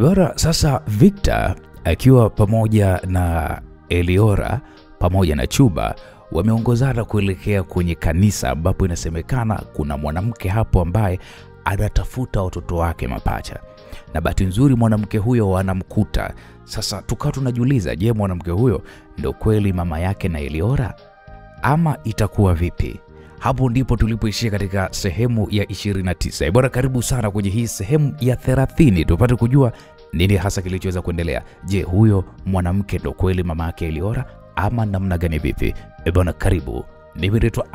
Bora sasa Victor akiwa pamoja na Eliora pamoja na Chuba wameongozana kuelekea kwenye kanisa ambapo inasemekana kuna mwanamke hapo ambaye anatafuta watoto wake mapacha. Na bahati nzuri mwanamke huyo anamkuta. Sasa tukawa tunajiuliza, je, mwanamke huyo ndio kweli mama yake na Eliora ama itakuwa vipi? Hapo ndipo tulipoishia katika sehemu ya 29. Bora karibu sana kwenye hii sehemu ya 30 tupate kujua nini hasa kilichoweza kuendelea. Je, huyo mwanamke ndio kweli mama yake Eliora ama namna gani vipi? Bwana karibu. Mimi naitwa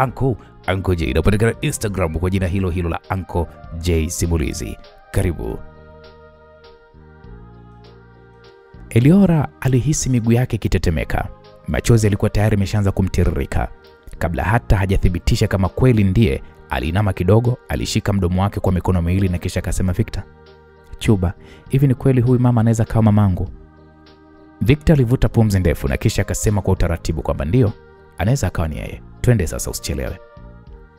Uncle J. Napatikana Instagram kwa jina hilo hilo la Uncle J Simulizi. Karibu. Eliora alihisi miguu yake ikitetemeka. Machozi yalikuwa tayari yameshaanza kumtiririka. Kabla hata hajathibitisha kama kweli ndiye, alinama kidogo, alishika mdomo wake kwa mikono miwili na kisha akasema, Victor, Chuba, hivi ni kweli huyu mama anaweza kama mamangu? Victor alivuta pumzi ndefu na kisha akasema kwa utaratibu kwamba ndio, anaweza akawa ni yeye. Twende sasa, usichelewe.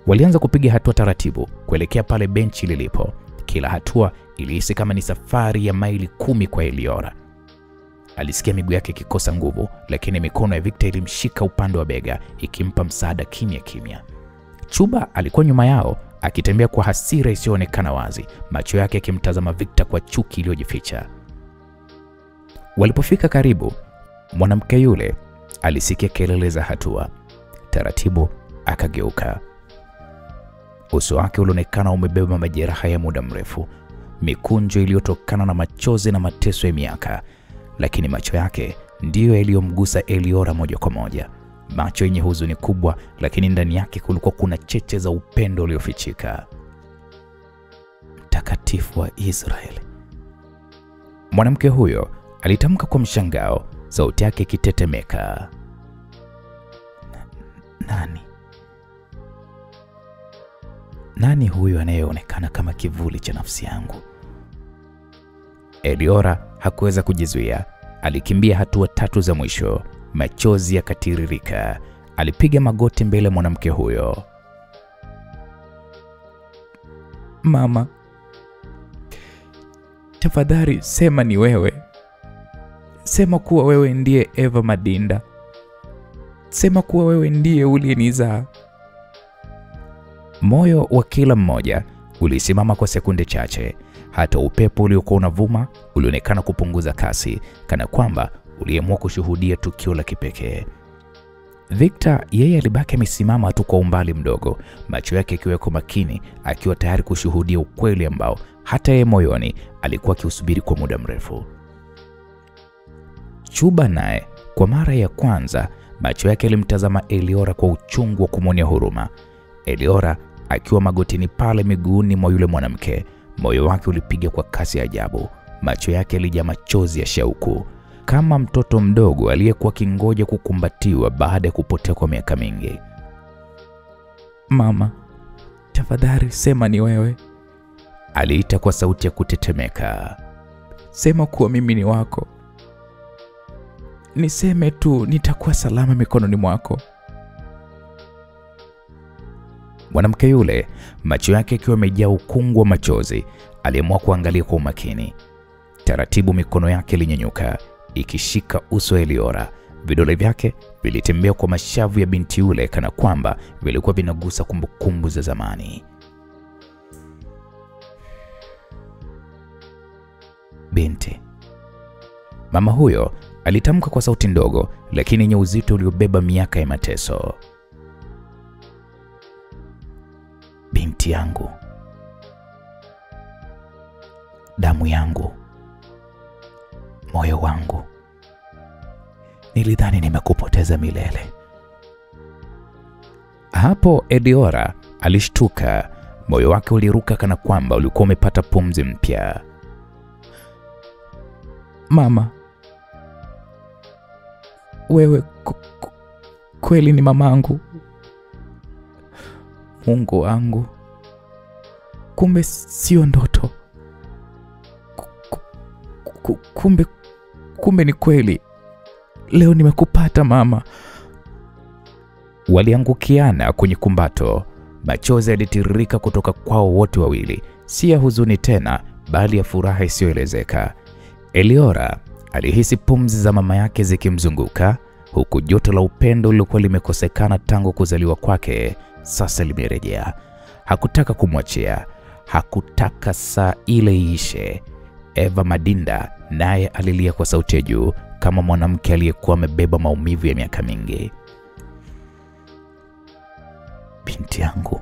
Walianza kupiga hatua taratibu kuelekea pale benchi lilipo. Kila hatua ilihisi kama ni safari ya maili 10 kwa Eliora. Alisikia miguu yake ikikosa nguvu, lakini mikono ya Victor ilimshika upande wa bega ikimpa msaada kimya kimya. Chuba alikuwa nyuma yao akitembea kwa hasira isiyoonekana wazi, macho yake yakimtazama Victor kwa chuki iliyojificha. Walipofika karibu, mwanamke yule alisikia kelele za hatua. Taratibu akageuka. Uso wake ulionekana umebeba majeraha ya muda mrefu, mikunjo iliyotokana na machozi na mateso ya miaka, lakini macho yake ndiyo yaliyomgusa Eliora moja kwa moja. Macho yenye huzuni kubwa, lakini ndani yake kulikuwa kuna cheche za upendo uliofichika. Mtakatifu wa Israeli. Mwanamke huyo alitamka kwa mshangao, sauti yake ikitetemeka. Nani huyo anayeonekana kama kivuli cha nafsi yangu? Eliora hakuweza kujizuia. Alikimbia hatua 3 za mwisho, machozi yakatiririka. Alipiga magoti mbele ya mwanamke huyo. Mama, tafadhali sema ni wewe. Sema kuwa wewe ndiye Eva Madinda. Sema kuwa wewe ndiye uliyenizaa. Moyo wa kila mmoja ulisimama kwa sekunde chache. Hata upepo uliokuwa unavuma ulionekana kupunguza kasi, kana kwamba uliamua kushuhudia tukio la kipekee. Victor yeye alibaki amesimama tu kwa umbali mdogo, macho yake yakiwa makini, akiwa tayari kushuhudia ukweli ambao hata yeye moyoni alikuwa akiusubiri kwa muda mrefu. Chuba naye kwa mara ya kwanza macho yake yalimtazama Eliora kwa uchungu wa kumwonea huruma. Eliora akiwa magotini pale miguuni mwa yule mwanamke, moyo wake ulipiga kwa kasi ya ajabu. Macho yake yalijaa machozi ya shauku, kama mtoto mdogo aliyekuwa kingoja kukumbatiwa baada ya kupotea kwa miaka mingi. Mama, tafadhali sema ni wewe. Aliita kwa sauti ya kutetemeka. Sema kuwa mimi ni wako. Niseme tu nitakuwa salama mikononi mwako. Mwanamke yule, macho yake yakiwa yamejaa ukungu wa machozi, aliamua kuangalia kwa umakini. Taratibu mikono yake ilinyanyuka ikishika uso wa Eliora. Vidole vyake vilitembea kwa mashavu ya binti yule kana kwamba vilikuwa vinagusa kumbukumbu za zamani. Binti. Mama huyo alitamka kwa sauti ndogo lakini yenye uzito uliobeba miaka ya mateso. Binti yangu. Damu yangu. Moyo wangu. Nilidhani nimekupoteza milele. Hapo Eliora alishtuka, moyo wake uliruka kana kwamba ulikuwa umepata pumzi mpya. Mama, wewe kweli ni mamangu. Mungu wangu. Kumbe sio ndoto. Kumbe ni kweli. Leo nimekupata mama. Waliangukiana kwenye kumbato. Machozi yalitiririka kutoka kwao wote wawili, si ya huzuni tena bali ya furaha isiyoelezeka. Eliora alihisi pumzi za mama yake zikimzunguka, huku joto la upendo lilikuwa limekosekana tangu kuzaliwa kwake sasa limerejea. Hakutaka kumwachia, hakutaka saa ile iishe. Eva Madinda naye alilia kwa sauti ya juu kama mwanamke aliyekuwa amebeba maumivu ya miaka mingi. Binti yangu,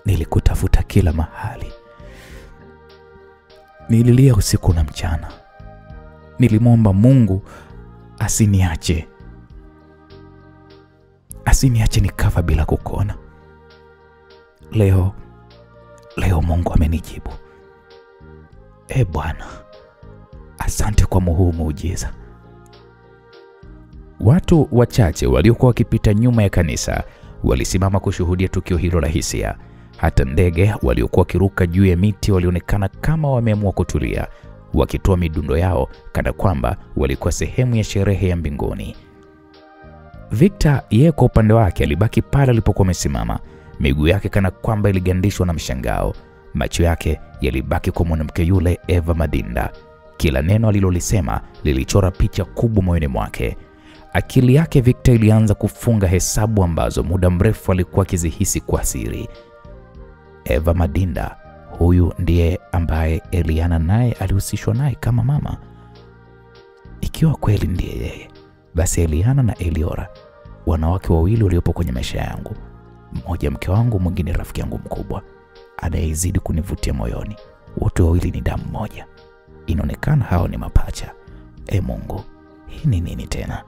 nilikutafuta kila mahali. Nililia usiku na mchana. Nilimwomba Mungu asiniache nikafa bila kukuona. Leo Mungu amenijibu. Bwana, asante kwa huu muujiza. Watu wachache waliokuwa wakipita nyuma ya kanisa walisimama kushuhudia tukio hilo la hisia. Hata ndege waliokuwa wakiruka juu ya miti walionekana kama wameamua kutulia, wakitoa midundo yao kana kwamba walikuwa sehemu ya sherehe ya mbinguni. Victor yeye kwa upande wake alibaki pale alipokuwa amesimama, miguu yake kana kwamba iligandishwa na mshangao. Macho yake yalibaki kwa mwanamke yule Eva Madinda. Kila neno alilolisema lilichora picha kubwa moyoni mwake. Akili yake Victor ilianza kufunga hesabu ambazo muda mrefu alikuwa akizihisi kwa siri. Eva Madinda, huyu ndiye ambaye Eliana naye alihusishwa naye kama mama. Ikiwa kweli ndiye yeye, basi Eliana na Eliora, wanawake wawili waliopo kwenye maisha yangu, mmoja mke wangu, mwingine rafiki yangu mkubwa anayezidi kunivutia moyoni, wote wawili ni damu moja. Inaonekana hao ni mapacha. Mungu, hii ni nini tena?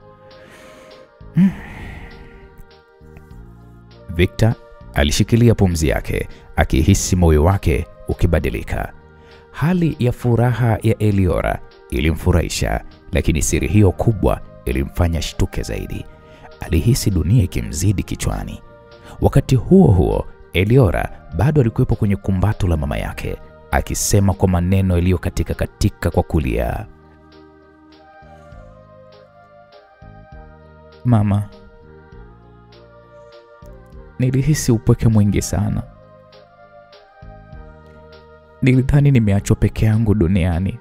Victor alishikilia pumzi yake, akihisi moyo wake ukibadilika. Hali ya furaha ya Eliora ilimfurahisha, lakini siri hiyo kubwa ilimfanya shtuke zaidi. Alihisi dunia ikimzidi kichwani. Wakati huo huo, Eliora bado alikuwepo kwenye kumbato la mama yake, akisema kwa maneno yaliyokatika kwa kulia, "Mama, nilihisi upweke mwingi sana. Nilidhani nimeachwa peke yangu duniani.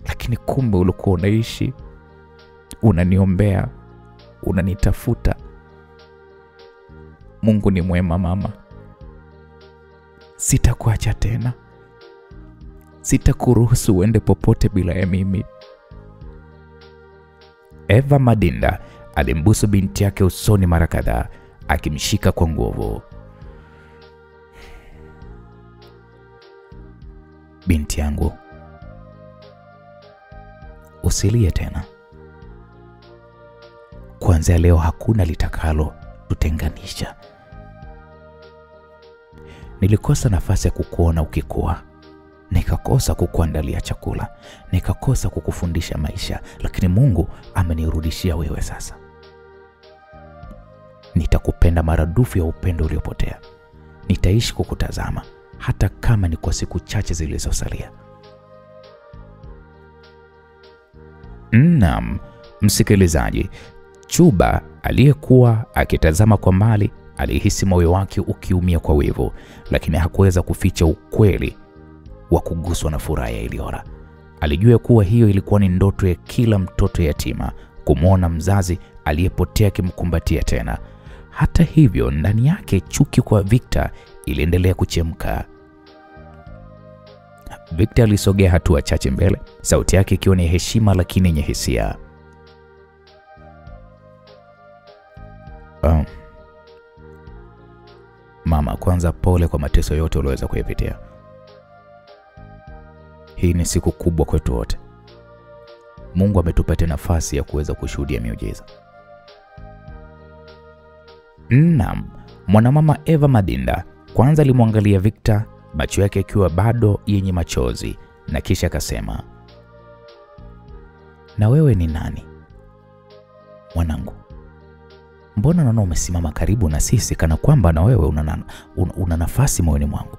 Lakini kumbe ulikuwa unaishi, unaniombea, unanitafuta. Mungu ni mwema mama. Sitakuacha tena. Sitakuruhusu uende popote bila ya mimi." Eva Madinda alimbusu binti yake usoni mara kadhaa, akimshika kwa nguvu. "Binti yangu, usilie tena. Kuanzia leo hakuna litakalo tutenganisha. Nilikosa nafasi ya kukuona ukikua, nikakosa kukuandalia chakula, nikakosa kukufundisha maisha, lakini Mungu amenirudishia wewe sasa. Nitakupenda maradufu ya upendo uliopotea. Nitaishi kukutazama hata kama ni kwa siku chache zilizosalia." Naam, msikilizaji, Chuba aliyekuwa akitazama kwa mbali alihisi moyo wake ukiumia kwa wivu, lakini hakuweza kuficha ukweli wa kuguswa na furaha ya Eliora. Alijua kuwa hiyo ilikuwa ni ndoto ya kila mtoto yatima, kumwona mzazi aliyepotea kimkumbatia tena. Hata hivyo, ndani yake chuki kwa Victor iliendelea kuchemka. Victor alisogea hatua chache mbele, sauti yake ikiwa ni heshima lakini yenye hisia. Mama, kwanza pole kwa mateso yote ulioweza kuyapitia. Hii ni siku kubwa kwetu wote. Mungu ametupatia nafasi ya kuweza kushuhudia miujiza." Naam, mwanamama Eva Madinda kwanza alimwangalia Victor, macho yake yakiwa bado yenye machozi, na kisha akasema, "Na wewe ni nani? Mwanangu, mbona naona umesimama karibu na sisi kana kwamba na wewe una nafasi moyoni mwangu?"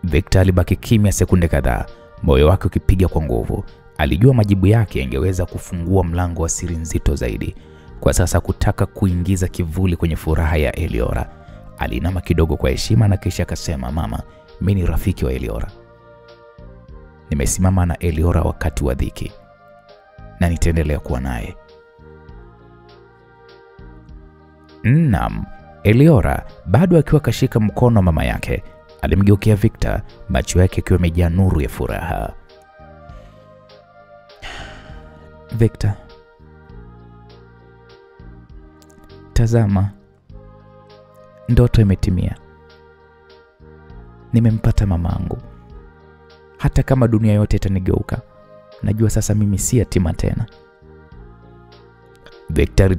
Victor alibaki kimya sekunde kadhaa, moyo wake ukipiga kwa nguvu. Alijua majibu yake yangeweza kufungua mlango wa siri nzito zaidi. Kwa sasa kutaka kuingiza kivuli kwenye furaha ya Eliora. Alinama kidogo kwa heshima na kisha akasema, "Mama, mimi ni rafiki wa Eliora. Nimesimama na Eliora wakati wa dhiki na nitaendelea kuwa naye. Naam, Eliora bado akiwa kashika mkono wa mama yake, alimgeukia Victor, macho yake yakiwa yamejaa nuru ya furaha. Victor, tazama, ndoto imetimia. Nimempata mamangu. Hata kama dunia yote itanigeuka, najua sasa mimi si yatima tena. Victor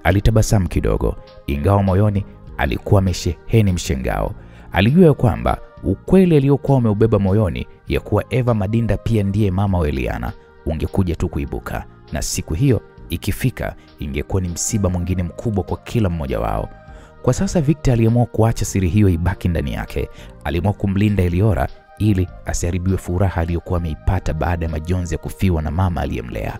alitabasamu kidogo, ingawa moyoni alikuwa amesheheni mshangao. Alijua kwamba ukweli aliokuwa umeubeba moyoni ya kuwa Eva Madinda pia ndiye mama wa Eliana ungekuja tu kuibuka, na siku hiyo ikifika ingekuwa ni msiba mwingine mkubwa kwa kila mmoja wao. Kwa sasa Victor aliamua kuacha siri hiyo ibaki ndani yake. Aliamua kumlinda Eliora ili asiharibiwe furaha aliyokuwa ameipata baada ya majonzi ya kufiwa na mama aliyemlea.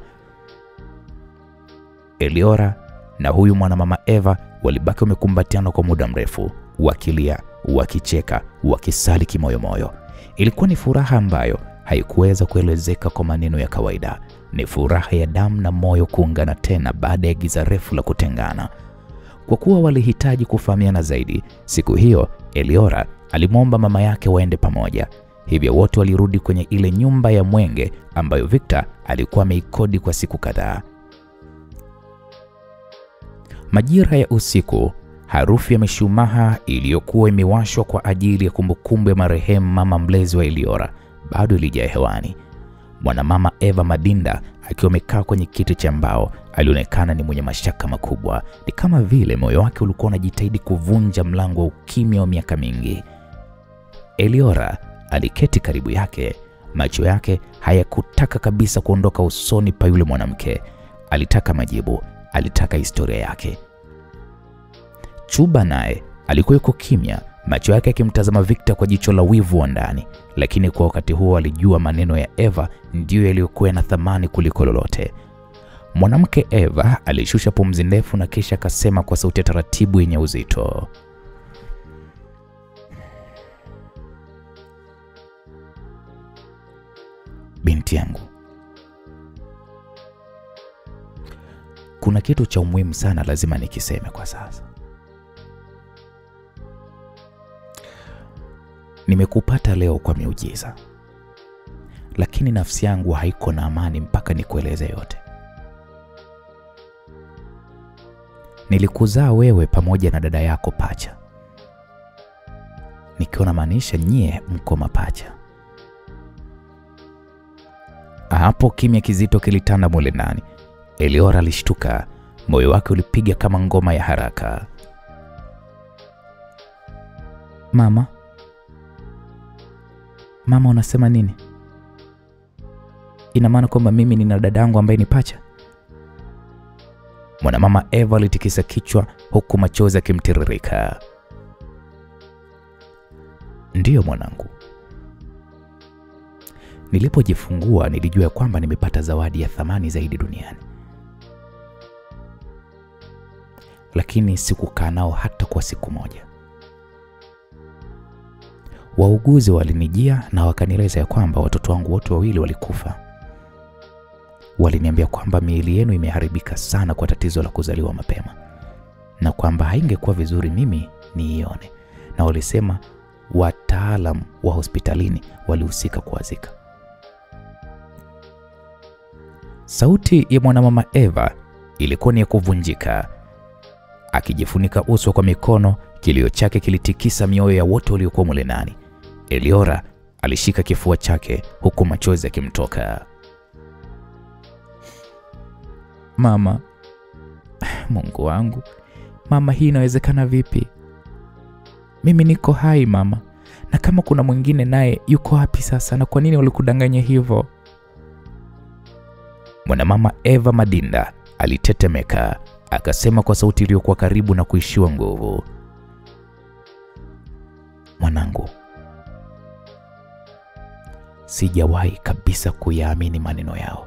Eliora na huyu mwanamama Eva walibaki wamekumbatiana kwa muda mrefu, wakilia, wakicheka, wakisali kimoyomoyo. Ilikuwa ni furaha ambayo haikuweza kuelezeka kwa maneno ya kawaida. Ni furaha ya damu na moyo kuungana tena baada ya giza refu la kutengana. Kwa kuwa walihitaji kufahamiana zaidi, siku hiyo Eliora alimwomba mama yake waende pamoja. Hivyo wote walirudi kwenye ile nyumba ya mwenge ambayo Victor alikuwa ameikodi kwa siku kadhaa. Majira ya usiku, harufu ya mishumaa iliyokuwa imewashwa kwa ajili ya kumbukumbu ya marehemu mama mlezi wa Eliora bado ilijaa hewani. Mwanamama Eva Madinda akiwa amekaa kwenye kiti cha mbao alionekana ni mwenye mashaka makubwa. Ni kama vile moyo wake ulikuwa unajitahidi kuvunja mlango wa ukimya wa miaka mingi. Eliora aliketi karibu yake, macho yake hayakutaka kabisa kuondoka usoni pa yule mwanamke. Alitaka majibu, alitaka historia yake. Chuba naye alikuwa yuko kimya, macho yake yakimtazama Victor kwa jicho la wivu wa ndani, lakini kwa wakati huo alijua maneno ya Eva ndiyo yaliyokuwa na thamani kuliko lolote. Mwanamke Eva alishusha pumzi ndefu na kisha akasema kwa sauti ya taratibu yenye uzito, binti yangu, kuna kitu cha umuhimu sana lazima nikiseme kwa sasa. Nimekupata leo kwa miujiza, lakini nafsi yangu haiko na amani mpaka nikueleze yote. Nilikuzaa wewe pamoja na dada yako pacha. Nikiona maanisha nyie mko mapacha. Hapo kimya kizito kilitanda mule ndani. Eliora alishtuka, moyo wake ulipiga kama ngoma ya haraka. Mama, unasema nini? Ina maana kwamba mimi nina dada yangu ambaye ni pacha? Mwanamama Eva alitikisa kichwa huku machozi yakimtiririka. Ndiyo mwanangu. Nilipojifungua nilijua kwamba nimepata zawadi ya thamani zaidi duniani. Lakini sikukaa nao hata kwa siku moja. Wauguzi walinijia na wakanieleza ya kwamba watoto wangu wote wawili walikufa. Waliniambia kwamba miili yenu imeharibika sana kwa tatizo la kuzaliwa mapema, na kwamba haingekuwa vizuri mimi niione, na walisema wataalamu wa hospitalini walihusika kuwazika. Sauti ya mwanamama Eva ilikuwa ni ya kuvunjika. Akijifunika uso kwa mikono, kilio chake kilitikisa mioyo ya wote waliokuwa mule ndani. Eliora alishika kifua chake huku machozi yakimtoka. Mama, Mungu wangu, mama, hii inawezekana vipi? Mimi niko hai mama, na kama kuna mwingine naye yuko wapi sasa, na kwa nini walikudanganya hivyo? Mwanamama Eva Madinda alitetemeka, akasema kwa sauti iliyokuwa karibu na kuishiwa nguvu, mwanangu, sijawahi kabisa kuyaamini maneno yao.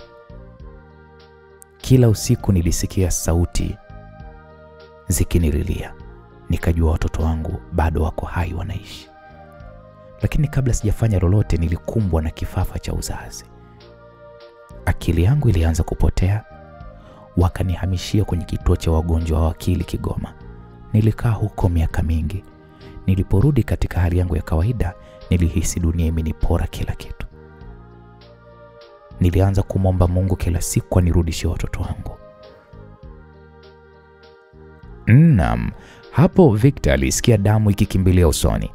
Kila usiku nilisikia sauti zikinililia, nikajua watoto wangu bado wako hai wanaishi. Lakini kabla sijafanya lolote nilikumbwa na kifafa cha uzazi. Akili yangu ilianza kupotea. Wakanihamishia kwenye kituo cha wagonjwa wa akili Kigoma. Nilikaa huko miaka mingi. Niliporudi katika hali yangu ya kawaida, nilihisi dunia imenipora kila kitu. Nilianza kumwomba Mungu kila siku anirudishie watoto wangu. Naam, hapo Victor alisikia damu ikikimbilia usoni.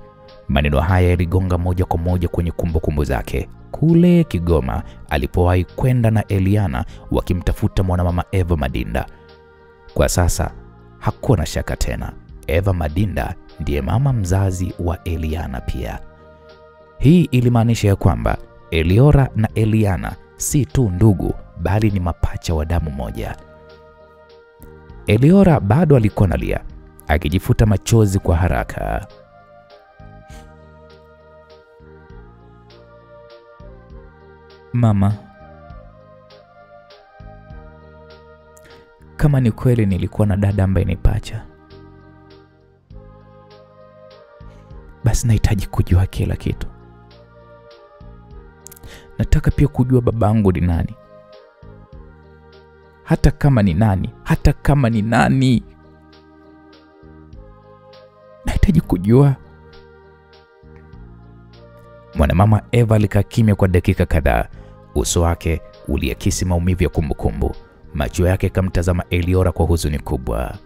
Maneno haya yaligonga moja kwa moja kwenye kumbukumbu zake. Kule Kigoma alipowahi kwenda na Eliana wakimtafuta mwanamama Eva Madinda. Kwa sasa hakuwa na shaka tena. Eva Madinda ndiye mama mzazi wa Eliana pia. Hii ilimaanisha ya kwamba Eliora na Eliana si tu ndugu bali ni mapacha wa damu moja. Eliora bado alikuwa analia, akijifuta machozi kwa haraka. Mama, kama ni kweli nilikuwa na dada ambaye ni pacha, basi nahitaji kujua kila kitu. Nataka pia kujua babangu ni nani. Hata kama ni nani. Nahitaji kujua. Mwanamama Eva alikaa kimya kwa dakika kadhaa. Uso wake uliakisi maumivu ya kumbukumbu. Macho yake kamtazama Eliora kwa huzuni kubwa.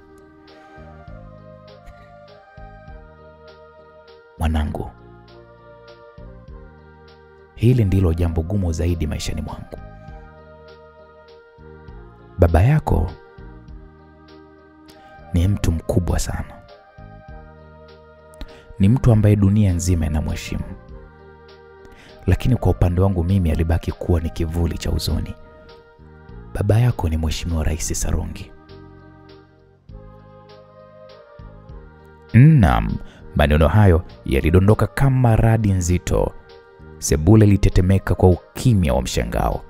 Mwanangu, hili ndilo jambo gumu zaidi maishani mwangu. Baba yako ni mtu mkubwa sana. Ni mtu ambaye dunia nzima inamheshimu. Lakini kwa upande wangu mimi alibaki kuwa ni kivuli cha huzuni. Baba yako ni Mheshimiwa Rais Sarungi. Naam, maneno hayo yalidondoka kama radi nzito. Sebule ilitetemeka kwa ukimya wa mshangao.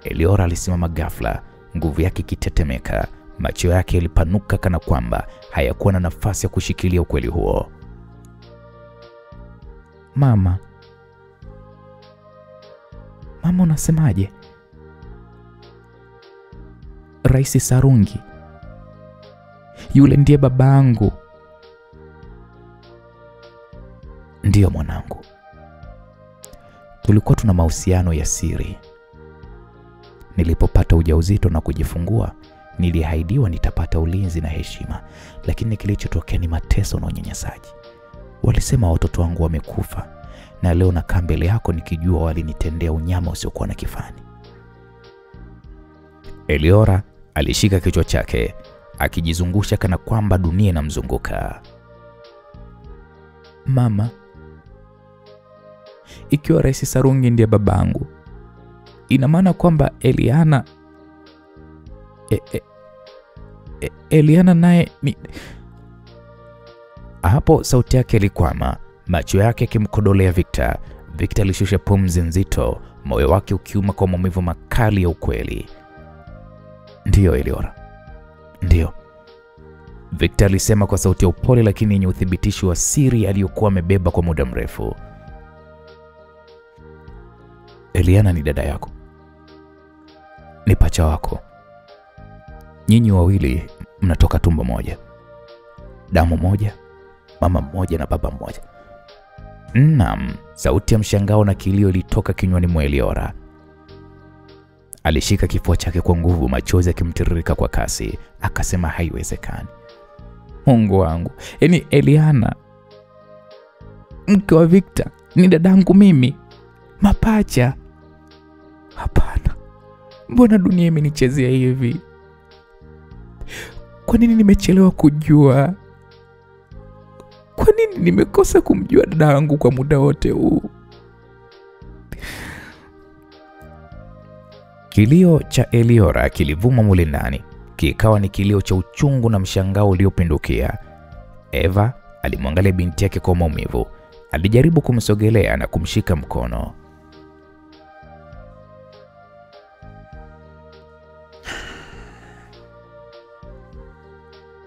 Eliora alisimama ghafla, nguvu yake ikitetemeka. Macho yake yalipanuka kana kwamba hayakuwa na nafasi ya kushikilia ukweli huo. Mama, unasemaje? Rais Sarungi yule ndiye babangu? Ndiyo mwanangu. Tulikuwa tuna mahusiano ya siri. Nilipopata ujauzito na kujifungua, niliahidiwa nitapata ulinzi na heshima, lakini kilichotokea ni mateso na unyanyasaji. Walisema watoto wangu wamekufa, na leo nakaa mbele yako nikijua walinitendea unyama usiokuwa na kifani. Eliora alishika kichwa chake, akijizungusha kana kwamba dunia inamzunguka. Mama, ikiwa Rais Sarungi ndiye babangu, ina maana kwamba Eliana Eliana naye ni... Hapo sauti yake ilikwama, macho yake yakimkodolea Victor. Victor alishusha pumzi nzito, moyo wake ukiuma kwa maumivu makali ya ukweli. Ndiyo Eliora, ndiyo, Victor alisema kwa sauti ya upole lakini yenye uthibitisho wa siri aliyokuwa amebeba kwa muda mrefu. Eliana ni dada yako, ni pacha wako. Nyinyi wawili mnatoka tumbo moja, damu moja, mama mmoja na baba mmoja. Naam, sauti ya mshangao na kilio ilitoka kinywani mwa Eliora. Alishika kifua chake kwa nguvu, machozi yakimtiririka kwa kasi. Akasema haiwezekani. Mungu wangu, yaani Eliana, mke wa Victor, ni dadangu mimi? Mapacha? Hapana. Mbona dunia imenichezea hivi? Kwa nini nimechelewa kujua? Kwa nini nimekosa kumjua dada yangu kwa muda wote huu? Kilio cha Eliora kilivuma mule ndani, kikawa ni kilio cha uchungu na mshangao uliopindukia. Eva alimwangalia binti yake kwa maumivu. Alijaribu kumsogelea na kumshika mkono.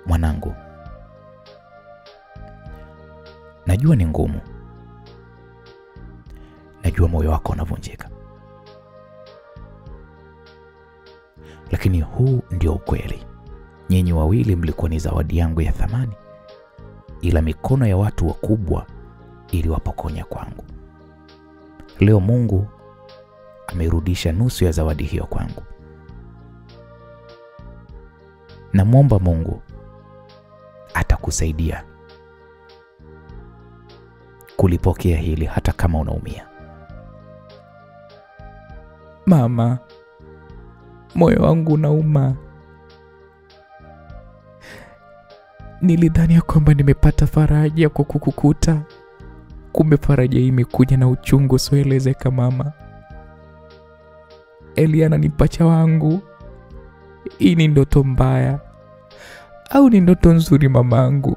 Mwanangu, najua ni ngumu, najua moyo wako unavunjika. Lakini huu ndio ukweli. Nyinyi wawili mlikuwa ni zawadi yangu ya thamani, ila mikono ya watu wakubwa iliwapokonya kwangu. Leo Mungu amerudisha nusu ya zawadi hiyo kwangu. Namwomba Mungu atakusaidia kulipokea hili hata kama unaumia. Mama, moyo wangu unauma. Nilidhani ya kwamba nimepata faraja kwa kukukuta. Kumbe faraja hii imekuja na uchungu usioelezeka mama. Eliana ni pacha wangu. Hii ni ndoto mbaya au ni ndoto nzuri mamangu?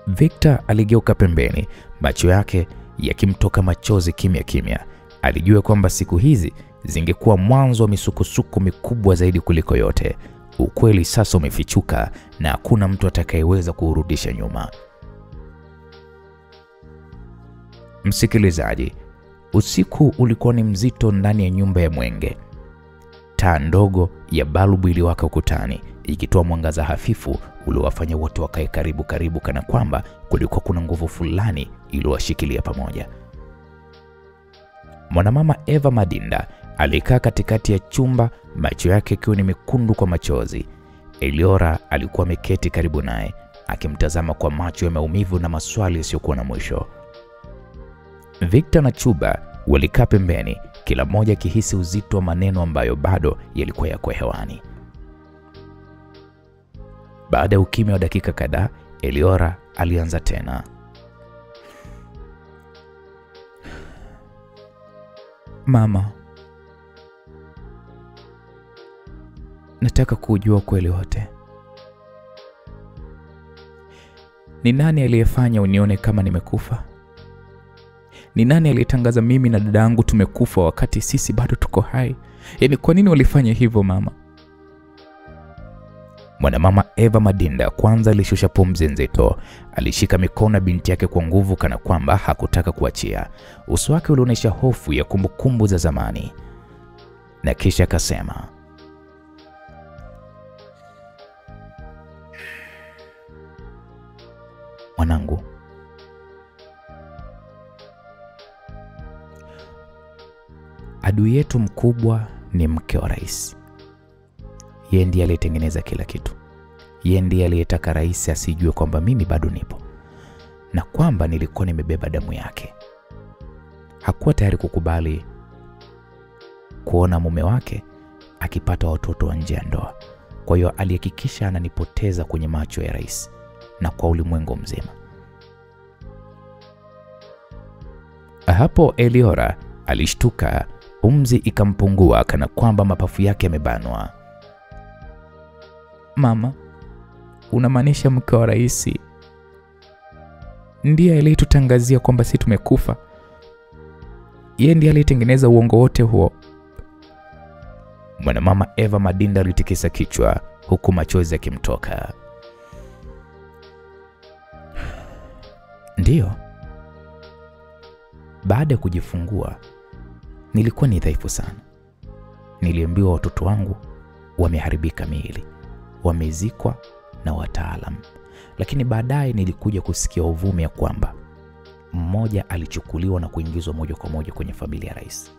Victor aligeuka pembeni, macho yake yakimtoka machozi kimya kimya. Alijua kwamba siku hizi zingekuwa mwanzo wa misukosuko mikubwa zaidi kuliko yote. Ukweli sasa umefichuka na hakuna mtu atakayeweza kurudisha nyuma. Msikilizaji, usiku ulikuwa ni mzito ndani ya nyumba ya Mwenge. Taa ndogo ya balbu iliwaka ukutani, ikitoa mwangaza hafifu uliowafanya wote wakae karibu kana kwamba kulikuwa kuna nguvu fulani iliyowashikilia pamoja. Mwanamama Eva Madinda alikaa katikati ya chumba, macho yake yakiwa ni mekundu kwa machozi. Eliora alikuwa ameketi karibu naye, akimtazama kwa macho ya maumivu na maswali yasiyokuwa na mwisho. Victor na Chuba walikaa pembeni, kila mmoja akihisi uzito wa maneno ambayo bado yalikuwa yako hewani. Baada ya ukimya wa dakika kadhaa, Eliora alianza tena. Mama, nataka kujua ukweli wote. Ni nani aliyefanya unione kama nimekufa? Ni nani aliyetangaza mimi na dada yangu tumekufa wakati sisi bado tuko hai? Yaani kwa nini walifanya hivyo mama? Mwanamama Eva Madinda kwanza alishusha pumzi nzito. Alishika mikono binti yake kwa nguvu kana kwamba hakutaka kuachia. Uso wake ulionyesha hofu ya kumbukumbu za zamani. Na kisha akasema, mwanangu, adui yetu mkubwa ni mke wa rais. Yeye ndiye aliyetengeneza kila kitu. Yeye ndiye aliyetaka rais asijue kwamba mimi bado nipo na kwamba nilikuwa nimebeba damu yake. Hakuwa tayari kukubali kuona mume wake akipata watoto wa nje ya ndoa. Kwa hiyo alihakikisha ananipoteza kwenye macho ya rais na kwa ulimwengu mzima. Hapo Eliora alishtuka, pumzi ikampungua kana kwamba mapafu yake yamebanwa. Mama, unamaanisha mke wa rais ndiye aliyetutangazia kwamba sisi tumekufa? Yeye ndiye aliyetengeneza uongo wote huo? Mwanamama Eva Madinda alitikisa kichwa huku machozi yakimtoka. Ndiyo. Baada ya kujifungua nilikuwa ni dhaifu sana. Niliambiwa watoto wangu wameharibika miili, wamezikwa na wataalamu. Lakini baadaye nilikuja kusikia uvumi ya kwamba mmoja alichukuliwa na kuingizwa moja kwa moja kwenye familia ya rais.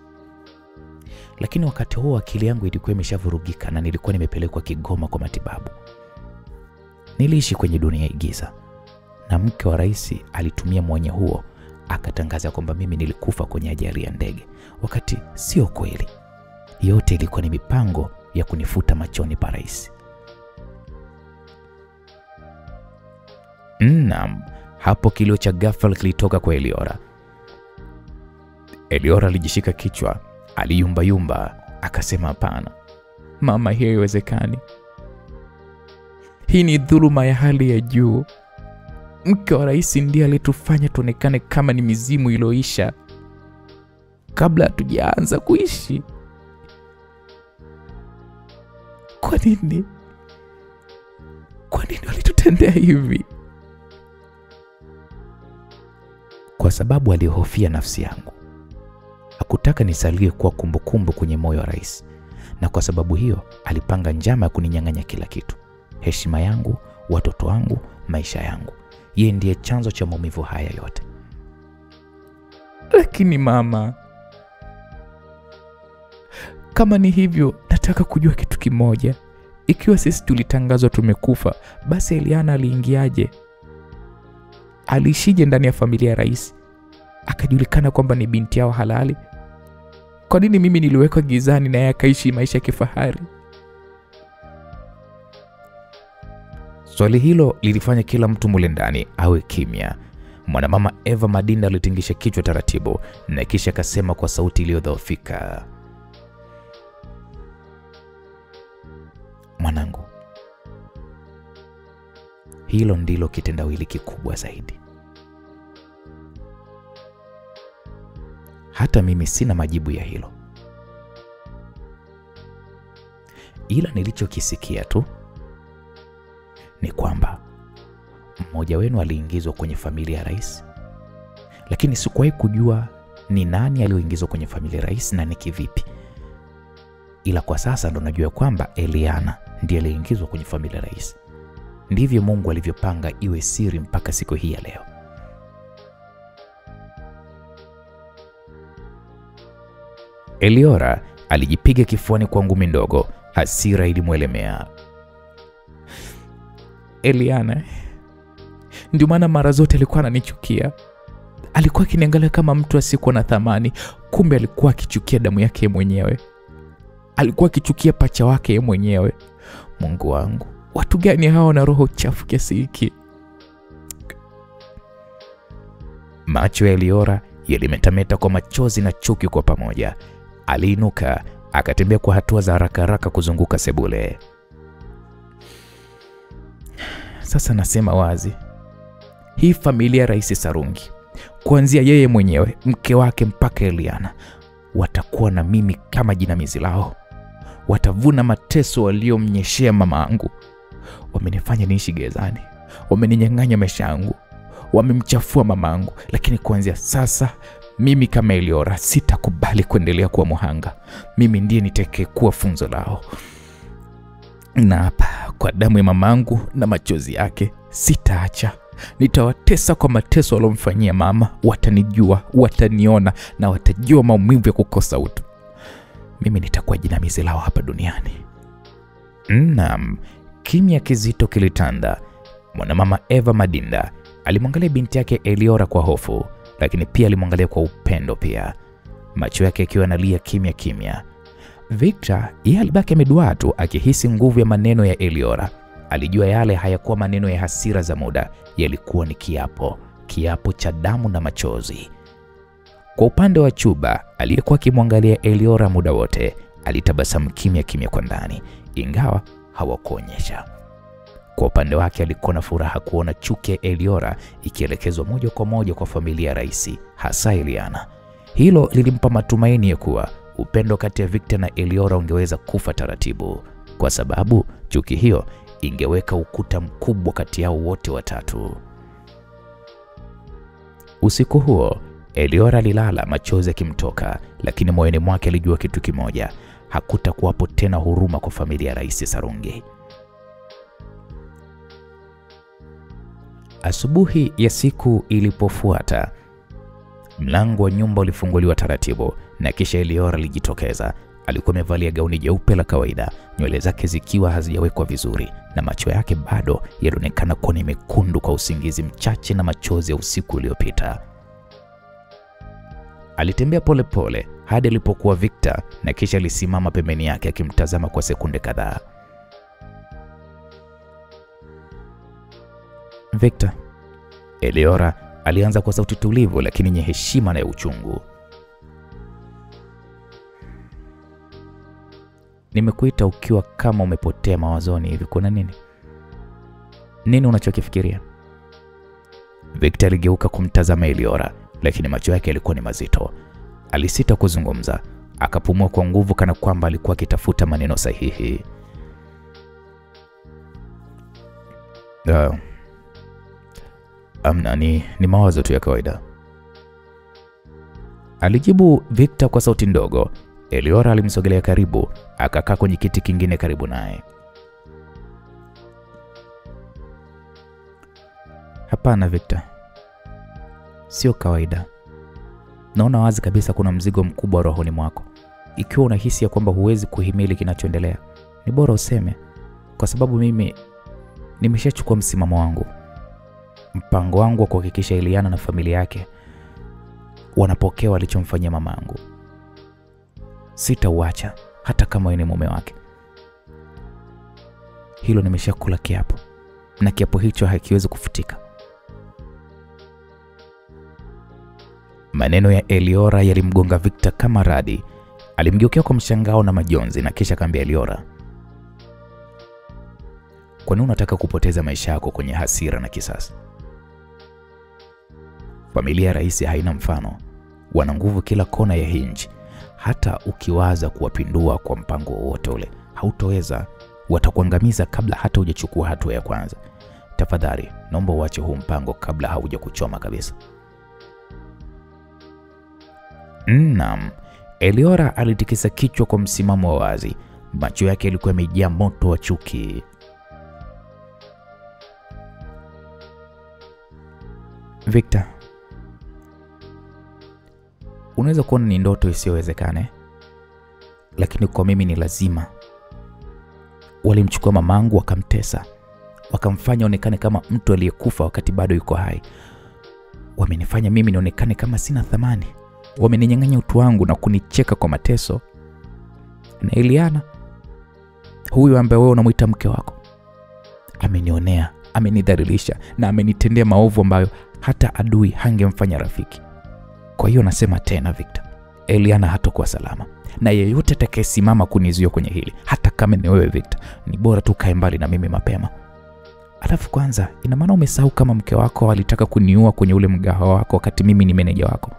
Lakini wakati huo akili yangu ilikuwa imeshavurugika na nilikuwa nimepelekwa Kigoma kwa matibabu. Niliishi kwenye dunia ya giza na mke wa rais alitumia mwenye huo akatangaza kwamba mimi nilikufa kwenye ajali ya ndege, wakati sio kweli. Yote ilikuwa ni mipango ya kunifuta machoni pa rais. Naam, hapo kilio cha ghafla kilitoka kwa Eliora. Eliora alijishika kichwa, aliyumba akasema, hapana mama, hiyo haiwezekani. Hii ni dhuluma ya hali ya juu. Mke wa rais ndiye alitufanya tuonekane kama ni mizimu iliyoisha kabla hatujaanza kuishi. Kwa nini? Kwa nini walitutendea hivi? kwa sababu alihofia nafsi yangu. Hakutaka nisalie kuwa kumbukumbu kwenye moyo wa rais, na kwa sababu hiyo alipanga njama ya kuninyang'anya kila kitu: heshima yangu, watoto wangu, maisha yangu. Yeye ndiye chanzo cha maumivu haya yote. Lakini mama, kama ni hivyo, nataka kujua kitu kimoja. Ikiwa sisi tulitangazwa tumekufa, basi Eliana aliingiaje? Alishije ndani ya familia ya rais akajulikana kwamba ni binti yao halali? Kwa nini mimi niliwekwa gizani na yeye akaishi maisha ya kifahari? Swali hilo lilifanya kila mtu mule ndani awe kimya. Mwanamama Eva Madinda alitingisha kichwa taratibu na kisha akasema kwa sauti iliyodhoofika, mwanangu, hilo ndilo kitendawili kikubwa zaidi. Hata mimi sina majibu ya hilo, ila nilichokisikia tu ni kwamba mmoja wenu aliingizwa kwenye familia ya rais, lakini sikuwahi kujua ni nani aliyoingizwa kwenye familia ya rais na ni kivipi. Ila kwa sasa ndo najua kwamba Eliana ndiye aliingizwa kwenye familia ya rais. Ndivyo Mungu alivyopanga iwe siri mpaka siku hii ya leo. Eliora alijipiga kifuani kwa ngumi ndogo. Hasira ilimwelemea. Eliana, ndio maana mara zote alikuwa ananichukia. Alikuwa akiniangalia kama mtu asiyekuwa na thamani, kumbe alikuwa akichukia damu yake mwenyewe. Alikuwa akichukia pacha wake mwenyewe. Mungu wangu, watu gani hao na roho chafu kiasi hiki? Macho ya Eliora yalimetameta kwa machozi na chuki kwa pamoja. Aliinuka, akatembea kwa hatua za haraka kuzunguka sebule. Sasa nasema wazi, hii familia ya Rais Sarungi, kuanzia yeye mwenyewe, mke wake mpaka Eliana, watakuwa na mimi kama jinamizi lao. Watavuna mateso waliomnyeshea mama yangu. Wamenifanya niishi gerezani, wameninyang'anya maisha yangu, wamemchafua mama yangu, lakini kuanzia sasa mimi kama Eliora sitakubali kuendelea kuwa muhanga. Mimi ndiye nitakayekuwa funzo lao. Na hapa kwa damu ya mamangu na machozi yake sitaacha. Nitawatesa kwa mateso walomfanyia mama. Watanijua, wataniona na watajua maumivu ya kukosa utu. Mimi nitakuwa jinamizi lao hapa duniani. Naam, kimya kizito kilitanda. Mwanamama Eva Madinda alimwangalia binti yake Eliora kwa hofu, lakini pia alimwangalia kwa upendo pia. Macho yake yakiwa yanalia kimya. Victor yeye alibaki ameduaa tu, akihisi nguvu ya maneno ya Eliora. Alijua yale hayakuwa maneno ya hasira za muda, yalikuwa ni kiapo cha damu na machozi. Kwa upande wa Chuba aliyekuwa akimwangalia Eliora muda wote, alitabasamu kimya kwa ndani, ingawa hawakuonyesha. Kwa upande wake alikuwa na furaha kuona chuki ya Eliora ikielekezwa moja kwa moja kwa familia ya rais, hasa Eliana. Hilo lilimpa matumaini ya kuwa upendo kati ya Victor na Eliora ungeweza kufa taratibu, kwa sababu chuki hiyo ingeweka ukuta mkubwa kati yao wote watatu. Usiku huo Eliora alilala machozi yakimtoka, lakini moyoni mwake alijua kitu kimoja: hakutakuwapo tena huruma kwa familia ya Rais Sarungi. Asubuhi ya siku ilipofuata, mlango wa nyumba ulifunguliwa taratibu na kisha Eliora alijitokeza. Alikuwa amevalia gauni jeupe la kawaida, nywele zake zikiwa hazijawekwa vizuri na macho yake bado yalionekana kuwa ni mekundu kwa usingizi mchache na machozi ya usiku uliopita. Alitembea pole hadi alipokuwa Victor na kisha alisimama pembeni yake akimtazama kwa sekunde kadhaa. Victor, Eliora alianza kwa sauti tulivu lakini yenye heshima na uchungu. Nimekuita ukiwa kama umepotea mawazoni hivi, kuna nini? Nini unachokifikiria? Victor aligeuka kumtazama Eliora, lakini macho yake yalikuwa ni mazito. Alisita kuzungumza, akapumua kwa nguvu kana kwamba alikuwa akitafuta maneno sahihi. Amna, ni mawazo tu ya kawaida. alijibu Victor kwa sauti ndogo. Eliora alimsogelea karibu, akakaa kwenye kiti kingine karibu naye. Hapana Victor. Sio kawaida. Naona wazi kabisa kuna mzigo mkubwa rohoni mwako. Ikiwa unahisi ya kwamba huwezi kuhimili kinachoendelea, ni bora useme, kwa sababu mimi nimeshachukua msimamo wangu. Mpango wangu wa kuhakikisha Eliana na familia yake wanapokea walichomfanyia mamangu. Sitauacha hata kama wewe ni mume wake. Hilo nimeshakula kiapo, na kiapo hicho hakiwezi kufutika. Maneno ya Eliora yalimgonga Victor kama radi. Alimgeukia kwa mshangao na majonzi na kisha akamwambia Eliora, kwa nini unataka kupoteza maisha yako kwenye hasira na kisasi? Familia ya rais haina mfano. Wana nguvu kila kona ya hii nchi. Hata ukiwaza kuwapindua kwa mpango wote ule, hautoweza. Watakuangamiza kabla hata hujachukua hatua ya kwanza. Tafadhali, naomba uache huu mpango kabla haujakuchoma kabisa. Naam. Eliora alitikisa kichwa kwa msimamo wa wazi. Macho yake yalikuwa yamejaa moto wa chuki. Victor, unaweza kuona ni ndoto isiyowezekana, lakini kwa mimi ni lazima. Walimchukua mamangu wakamtesa, wakamfanya onekane kama mtu aliyekufa wakati bado yuko hai. Wamenifanya mimi nionekane kama sina thamani. Wameninyang'anya utu wangu na kunicheka kwa mateso. Na Eliana, huyu ambaye wewe unamuita mke wako, amenionea, amenidhalilisha na amenitendea maovu ambayo hata adui hangemfanya rafiki. Kwa hiyo nasema tena Victor, Eliana hatakuwa salama. Na yeyote atakayesimama kunizuia kwenye hili, hata kama ni wewe Victor, ni bora tu kae mbali na mimi mapema. Alafu kwanza, ina maana umesahau kama mke wako alitaka kuniua kwenye ule mgahawa wako wakati mimi ni meneja wako?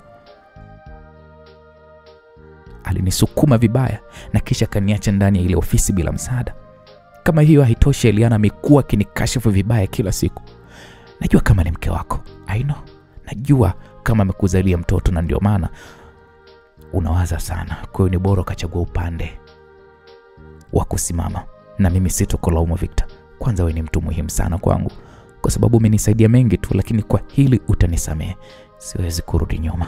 Alinisukuma vibaya na kisha kaniacha ndani ya ile ofisi bila msaada. Kama hiyo haitoshi, Eliana amekuwa akinikashifu vibaya kila siku. Najua kama ni mke wako. I know. Najua kama amekuzalia mtoto na ndio maana unawaza sana. Kwa hiyo ni bora ukachagua upande wa kusimama. Na mimi sitokulaumu Victor. Kwanza wewe ni mtu muhimu sana kwangu, kwa sababu umenisaidia mengi tu, lakini kwa hili utanisamehe. Siwezi kurudi nyuma.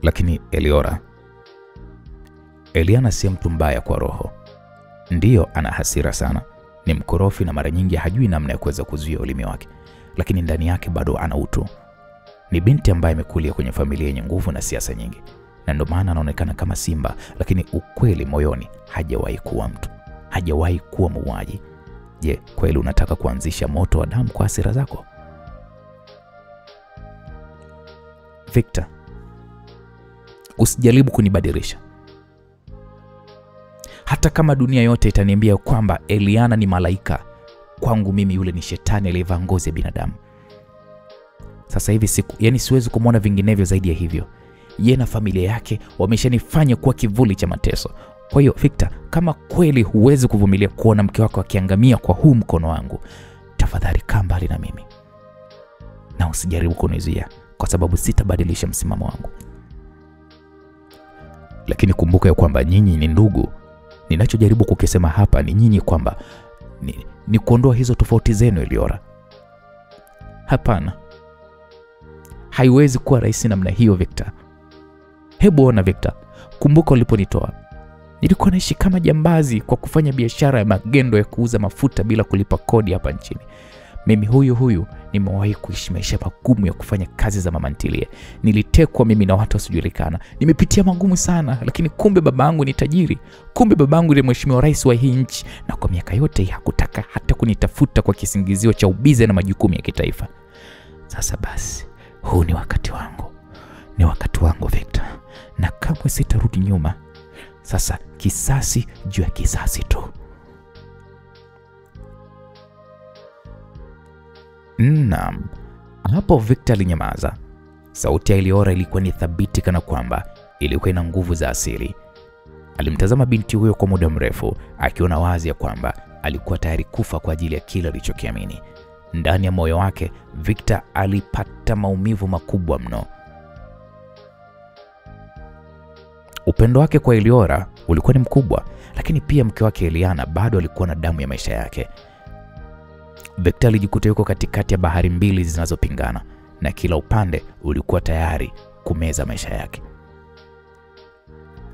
Lakini Eliora, Eliana si mtu mbaya kwa roho. Ndiyo ana hasira sana, ni mkorofi na mara nyingi hajui namna ya kuweza kuzuia ulimi wake, lakini ndani yake bado ana utu. Ni binti ambaye amekulia kwenye familia yenye nguvu na siasa nyingi, na ndio maana anaonekana kama simba, lakini ukweli moyoni hajawahi kuwa mtu, hajawahi kuwa muuaji. Je, kweli unataka kuanzisha moto wa damu kwa hasira zako? Victor, usijaribu kunibadilisha. Hata kama dunia yote itaniambia kwamba Eliana ni malaika, kwangu mimi yule ni shetani aliyevaa ngozi ya binadamu. Sasa hivi siwezi kumwona vinginevyo zaidi ya hivyo. Yeye na familia yake wameshanifanya kuwa kivuli cha mateso. Kwa hiyo Victor, kama kweli huwezi kuvumilia kuona mke wako akiangamia kwa huu mkono wangu, tafadhali kaa mbali na mimi. Na usijaribu kunizuia, kwa sababu sitabadilisha msimamo wangu. Lakini kumbuka ya kwamba nyinyi ni ndugu. Ninachojaribu kukisema hapa ni nyinyi kwamba ni kuondoa hizo tofauti zenu Eliora. Hapana. Haiwezi kuwa rahisi namna hiyo Victor. Hebu ona Victor, kumbuka uliponitoa. Nilikuwa naishi kama jambazi kwa kufanya biashara ya magendo ya kuuza mafuta bila kulipa kodi hapa nchini. Mimi huyu nimewahi kuishi maisha magumu ya kufanya kazi za mama ntilie. Nilitekwa mimi na watu wasiojulikana. Nimepitia magumu sana, lakini kumbe babangu ni tajiri. Kumbe babangu ni mheshimiwa rais wa hii nchi, na kwa miaka yote hakutaka hata kunitafuta kwa kisingizio cha ubize na majukumu ya kitaifa. Sasa basi, huu ni wakati wangu. Ni wakati wangu Victor, na kamwe sitarudi nyuma. Sasa kisasi juu ya kisasi tu. Naam. Hapo Victor alinyamaza. Sauti ya Eliora ilikuwa ni thabiti kana kwamba ilikuwa ina nguvu za asili. Alimtazama binti huyo kwa muda mrefu, akiona wazi ya kwamba alikuwa tayari kufa kwa ajili ya kile alichokiamini. Ndani ya moyo wake, Victor alipata maumivu makubwa mno. Upendo wake kwa Eliora ulikuwa ni mkubwa, lakini pia mke wake Eliana bado alikuwa na damu ya maisha yake. Victor alijikuta yuko katikati ya bahari mbili zinazopingana, na kila upande ulikuwa tayari kumeza maisha yake.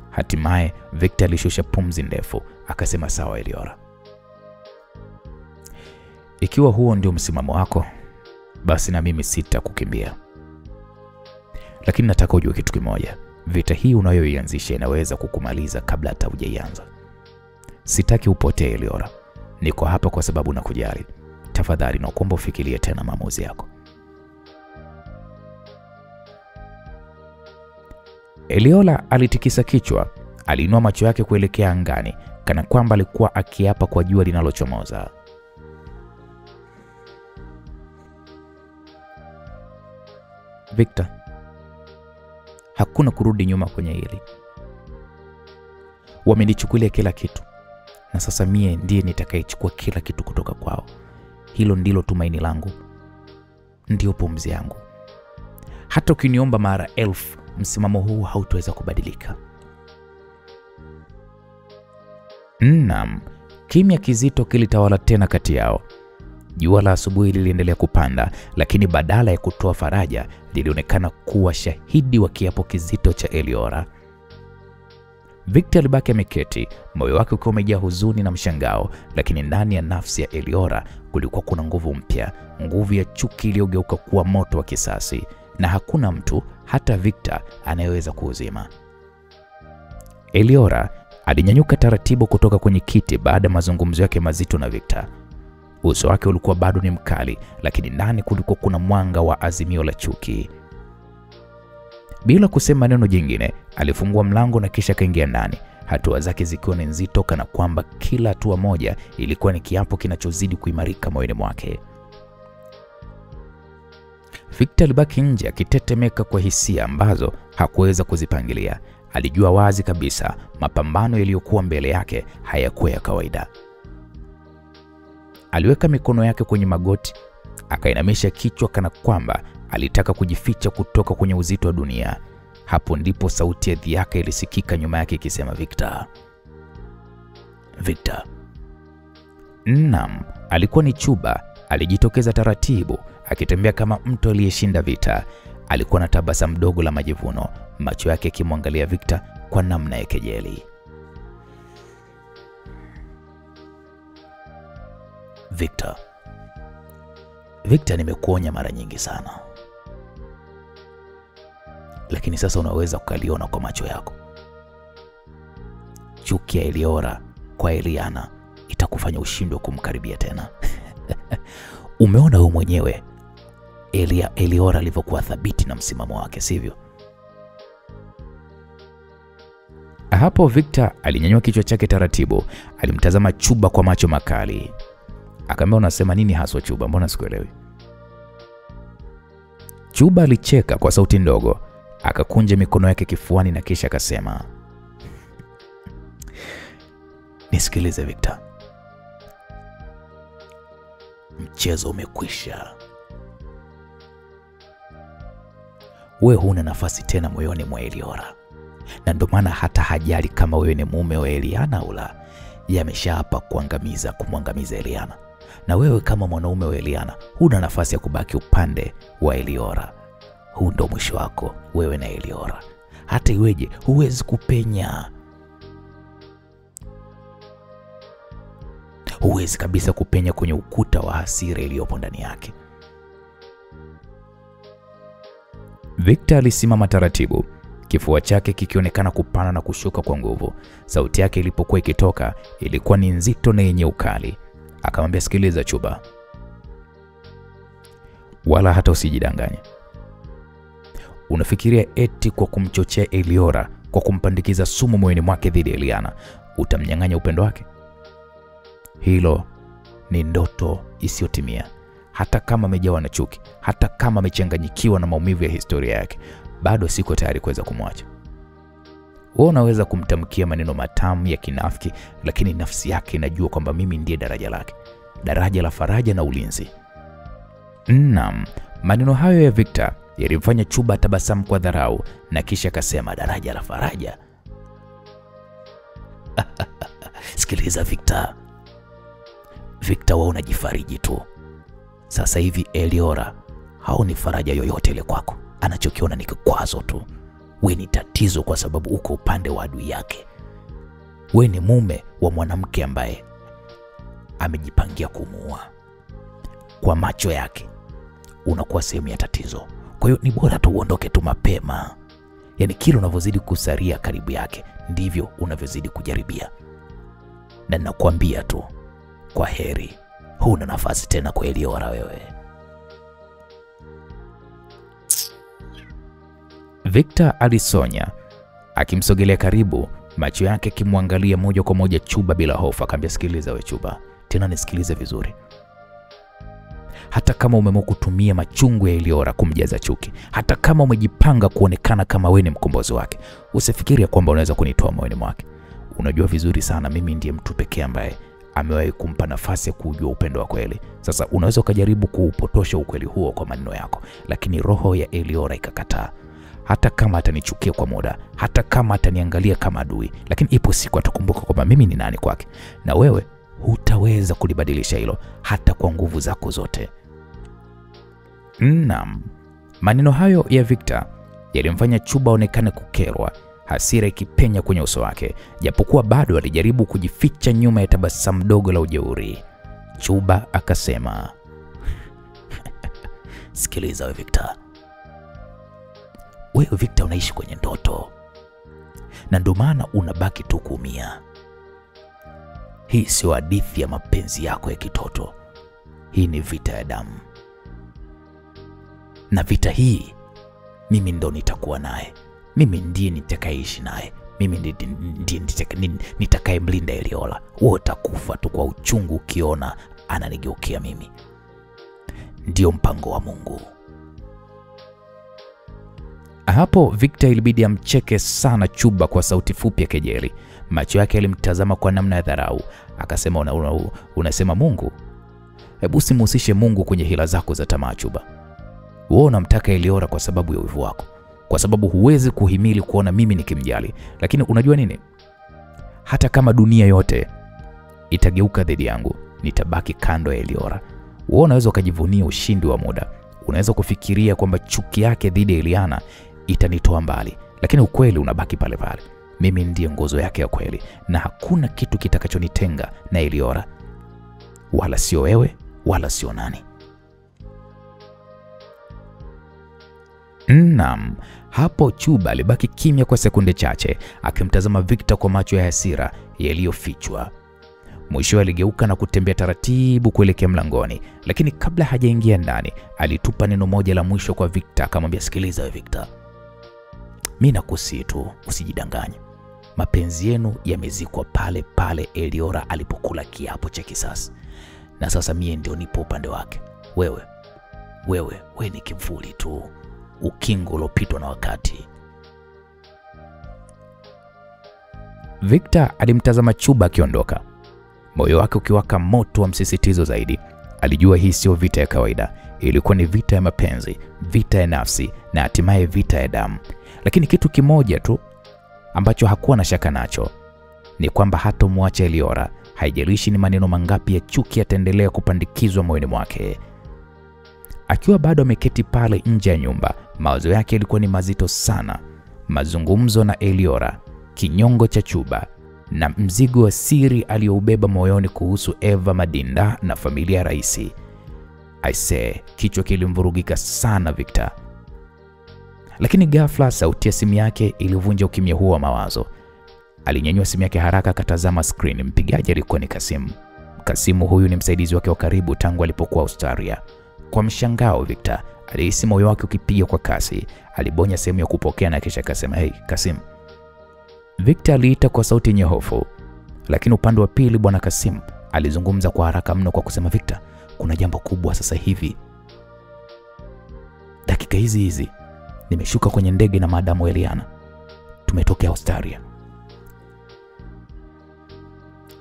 Hatimaye Victor alishusha pumzi ndefu, akasema, sawa Eliora, ikiwa huo ndio msimamo wako, basi na mimi sitakukimbia. Lakini nataka ujue kitu kimoja, vita hii unayoianzisha inaweza kukumaliza kabla hata hujaianza. Sitaki upotee Eliora. Niko hapa kwa sababu nakujali. Tafadhali nakuomba ufikirie tena maamuzi yako. Eliora alitikisa kichwa, aliinua macho yake kuelekea angani kana kwamba alikuwa akiapa kwa jua linalochomoza. Victor, hakuna kurudi nyuma kwenye hili. Wamenichukulia kila kitu, na sasa mie ndiye nitakayechukua kila kitu kutoka kwao. Hilo ndilo tumaini langu, ndio pumzi yangu. Hata ukiniomba mara 1000, msimamo huu hautaweza kubadilika. Naam, kimya kizito kilitawala tena kati yao. Jua la asubuhi liliendelea kupanda, lakini badala ya kutoa faraja, lilionekana kuwa shahidi wa kiapo kizito cha Eliora. Victor alibaki ameketi, moyo wake ukiwa umejaa huzuni na mshangao, lakini ndani ya nafsi ya Eliora kulikuwa kuna nguvu mpya, nguvu ya chuki iliyogeuka kuwa moto wa kisasi, na hakuna mtu, hata Victor, anayeweza kuuzima. Eliora alinyanyuka taratibu kutoka kwenye kiti baada ya mazungumzo yake mazito na Victor. Uso wake ulikuwa bado ni mkali, lakini ndani kulikuwa kuna mwanga wa azimio la chuki. Bila kusema neno jingine, alifungua mlango na kisha kaingia ndani, hatua zake zikiwa ni nzito kana kwamba kila hatua moja ilikuwa ni kiapo kinachozidi kuimarika moyoni mwake. Victor alibaki nje akitetemeka kwa hisia ambazo hakuweza kuzipangilia. Alijua wazi kabisa mapambano yaliyokuwa mbele yake hayakuwa ya kawaida. Aliweka mikono yake kwenye magoti, akainamisha kichwa kana kwamba alitaka kujificha kutoka kwenye uzito wa dunia. Hapo ndipo sauti ya dhiaka ilisikika nyuma yake ikisema, Victor. Victor. Naam, alikuwa ni Chuba. Alijitokeza taratibu, akitembea kama mtu aliyeshinda vita. Alikuwa na tabasamu dogo la majivuno, macho yake yakimwangalia Victor kwa namna ya kejeli. Victor. Victor, nimekuonya mara nyingi sana, lakini sasa unaweza kukaliona kwa macho yako. Chuki ya Eliora kwa Eliana itakufanya ushindwe kumkaribia tena. Umeona wewe mwenyewe Eliora alivyokuwa thabiti na msimamo wake, sivyo? Hapo Victor alinyanyua kichwa chake taratibu, alimtazama Chuba kwa macho makali. Akamwambia, unasema nini haswa Chuba? Mbona sikuelewi? Chuba alicheka kwa sauti ndogo, akakunja mikono yake kifuani na kisha akasema, nisikilize Victor. Mchezo umekwisha. Wewe huna nafasi tena moyoni mwa Eliora. Na ndio maana hata hajali kama wewe ni mume wa Eliana au la. Yeye ameshaapa kumwangamiza Eliana. Na wewe kama mwanaume wa Eliana huna nafasi ya kubaki upande wa Eliora. Huu ndio mwisho wako wewe na Eliora. Hata iweje huwezi kupenya. Huwezi kabisa kupenya kwenye ukuta wa hasira iliyopo ndani yake. Victor alisimama taratibu, kifua chake kikionekana kupana na kushuka kwa nguvu. Sauti yake ilipokuwa ikitoka ilikuwa ni nzito na yenye ukali. Akamwambia, sikiliza Chuba, wala hata usijidanganye. Unafikiria eti kwa kumchochea Eliora, kwa kumpandikiza sumu moyoni mwake dhidi ya Eliana, utamnyang'anya upendo wake? Hilo ni ndoto isiyotimia. Hata kama amejawa na chuki, hata kama amechanganyikiwa na maumivu ya historia yake, bado siko tayari kuweza kumwacha. Wewe unaweza kumtamkia maneno matamu ya kinafiki, lakini nafsi yake inajua kwamba mimi ndiye daraja lake, daraja la faraja na ulinzi. Naam, maneno hayo ya Victor yalimfanya Chuba tabasamu kwa dharau na kisha akasema, daraja la faraja? Sikiliza Victor. Victor, wewe unajifariji tu. Sasa hivi Eliora haoni faraja yoyote ile kwako. Anachokiona ni kikwazo tu. Wewe ni tatizo kwa sababu uko upande wa adui yake. Wewe ni mume wa mwanamke ambaye amejipangia kumuua. Kwa macho yake unakuwa sehemu ya tatizo. Kwa hiyo ni bora tu uondoke tu mapema. Yaani kile unavyozidi kusaria karibu yake ndivyo unavyozidi kujaribia. Na ninakwambia tu, kwa heri. Huna nafasi tena kwa Eliora wewe. Victor alisonya, akimsogelea karibu, macho yake kimwangalia moja kwa moja Chuba bila hofu. Akamwambia, sikiliza we Chuba, tena nisikilize vizuri. Hata kama umeamua kutumia machungu ya Eliora kumjaza chuki, hata kama umejipanga kuonekana kama wewe ni mkombozi wake, usifikirie kwamba unaweza kunitoa moyoni mwake. Unajua vizuri sana mimi ndiye mtu pekee ambaye amewahi kumpa nafasi ya kujua upendo wa kweli. Sasa unaweza ukajaribu kuupotosha ukweli huo kwa maneno yako, lakini roho ya Eliora ikakataa. Hata kama atanichukia kwa muda, hata kama ataniangalia kama adui, lakini ipo siku atakumbuka kwamba mimi ni nani kwake, na wewe hutaweza kulibadilisha hilo hata kwa nguvu zako zote. Naam, maneno hayo ya Victor yalimfanya Chuba aonekane kukerwa, hasira ikipenya kwenye uso wake, japokuwa bado alijaribu kujificha nyuma ya tabasamu dogo la ujeuri. Chuba akasema, sikiliza we Victor. Wewe Victor unaishi kwenye ndoto, na ndio maana unabaki tu kuumia. Hii sio hadithi ya mapenzi yako ya kitoto. Hii ni vita ya damu. Na vita hii mimi ndo nitakuwa naye. Mimi ndiye nitakayeishi naye. Mimi ndiye nitakayemlinda Eliora. Wewe utakufa tu kwa uchungu ukiona ananigeukia mimi. Ndio mpango wa Mungu. Hapo Victor ilibidi amcheke sana Chuba kwa sauti fupi ya kejeli. Macho yake yalimtazama kwa namna ya dharau. Akasema, unasema Mungu? Hebu usimhusishe Mungu kwenye hila zako za tamaa Chuba. Wewe unamtaka Eliora kwa sababu ya wivu wako, kwa sababu huwezi kuhimili kuona mimi nikimjali. Lakini unajua nini? Hata kama dunia yote itageuka dhidi yangu, nitabaki kando ya Eliora. Wewe unaweza ukajivunia ushindi wa muda. Unaweza kufikiria kwamba chuki yake dhidi ya Eliana itanitoa mbali, lakini ukweli unabaki pale pale. Mimi ndiye nguzo yake ya kweli, na hakuna kitu kitakachonitenga na Eliora. Wala sio wewe, wala sio nani. Naam, hapo Chuba alibaki kimya kwa sekunde chache, akimtazama Victor kwa macho ya hasira yaliyofichwa. Mwisho aligeuka na kutembea taratibu kuelekea mlangoni, lakini kabla hajaingia ndani, alitupa neno moja la mwisho kwa Victor. Akamwambia, sikiliza we Victor. Mimi nakusihi tu usijidanganye. Mapenzi yenu yamezikwa pale pale Eliora alipokula kiapo cha kisasi. Na sasa mimi ndio nipo upande wake. Wewe ni kivuli tu, ukingo uliopitwa na wakati. Victor alimtazama Chuba akiondoka, moyo wake ukiwaka moto wa msisitizo zaidi. Alijua hii sio vita ya kawaida, ilikuwa ni vita ya mapenzi, vita ya nafsi, na hatimaye vita ya damu. Lakini kitu kimoja tu ambacho hakuwa na shaka nacho ni kwamba hatomwacha Eliora. Haijalishi ni maneno mangapi ya chuki yataendelea kupandikizwa moyoni mwake. Akiwa bado ameketi pale nje ya nyumba, mawazo yake yalikuwa ni mazito sana. Mazungumzo na Eliora, kinyongo cha Chuba, na mzigo wa siri aliyoubeba moyoni kuhusu Eva Madinda na familia Raisi. Aise, kichwa kilimvurugika sana Victor. Lakini ghafla sauti ya simu yake ilivunja ukimya huo wa mawazo. Alinyanyua simu yake haraka, akatazama screen. Mpigaji alikuwa ni Kasimu. Kasimu huyu ni msaidizi wake wa karibu tangu alipokuwa Australia. Kwa mshangao Victor alihisi moyo wake ukipiga kwa kasi. Alibonya sehemu ya kupokea na kisha akasema, "Hey, Kasimu." Victor aliita kwa sauti yenye hofu, lakini upande wa pili bwana Kasimu alizungumza kwa haraka mno kwa kusema, "Victor, kuna jambo kubwa sasa hivi. Dakika hizi nimeshuka kwenye ndege na Madamu Eliana. tumetokea Australia.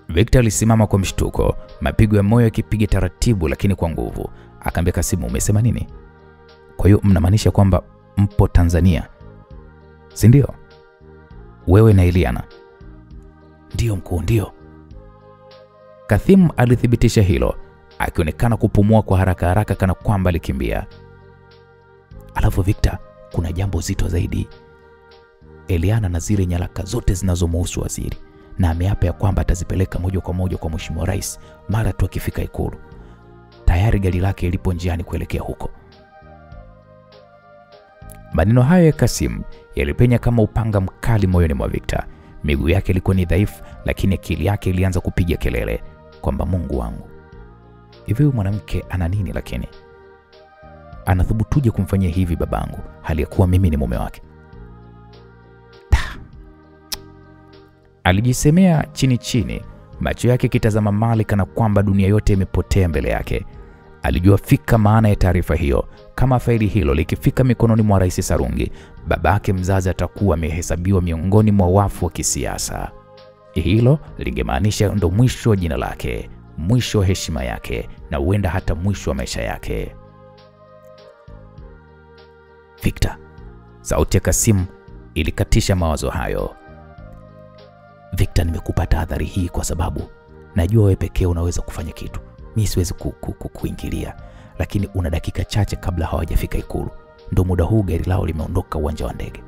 Victor alisimama kwa mshtuko, mapigo ya moyo yakipiga taratibu lakini kwa nguvu. Akaambia Kasimu, umesema nini? Kwa hiyo mnamaanisha kwamba mpo Tanzania, si ndio? Wewe na Eliana? Ndio mkuu, ndio. Kasimu alithibitisha hilo, akionekana kupumua kwa haraka haraka kana kwamba alikimbia. Alafu Victor, kuna jambo zito zaidi. Eliana na zile nyaraka zote zinazomhusu waziri, na ameapa ya kwamba atazipeleka moja kwa moja kwa Mheshimiwa Rais mara tu akifika Ikulu. Tayari gari lake lipo njiani kuelekea huko. Maneno hayo ya Kasimu yalipenya kama upanga mkali moyoni mwa Victor. Miguu yake ilikuwa ni dhaifu, lakini akili yake ilianza kupiga kelele kwamba Mungu wangu, hivi huyu mwanamke ana nini? Lakini anathubutuje kumfanyia hivi babangu hali ya kuwa mimi ni mume wake? Alijisemea chini chini, macho yake kitazama mali kana kwamba dunia yote imepotea mbele yake. Alijua fika maana ya taarifa hiyo. Kama faili hilo likifika mikononi mwa Rais Sarungi, babake mzazi atakuwa amehesabiwa miongoni mwa wafu wa kisiasa. Hilo lingemaanisha ndo mwisho wa jina lake, mwisho wa heshima yake, na huenda hata mwisho wa maisha yake. Victor, sauti ya Kasimu ilikatisha mawazo hayo. Victor, nimekupa tahadhari hii kwa sababu najua wewe pekee unaweza kufanya kitu. Mimi siwezi kuingilia, lakini una dakika chache kabla hawajafika Ikulu. Ndio muda huu gari lao limeondoka uwanja wa ndege.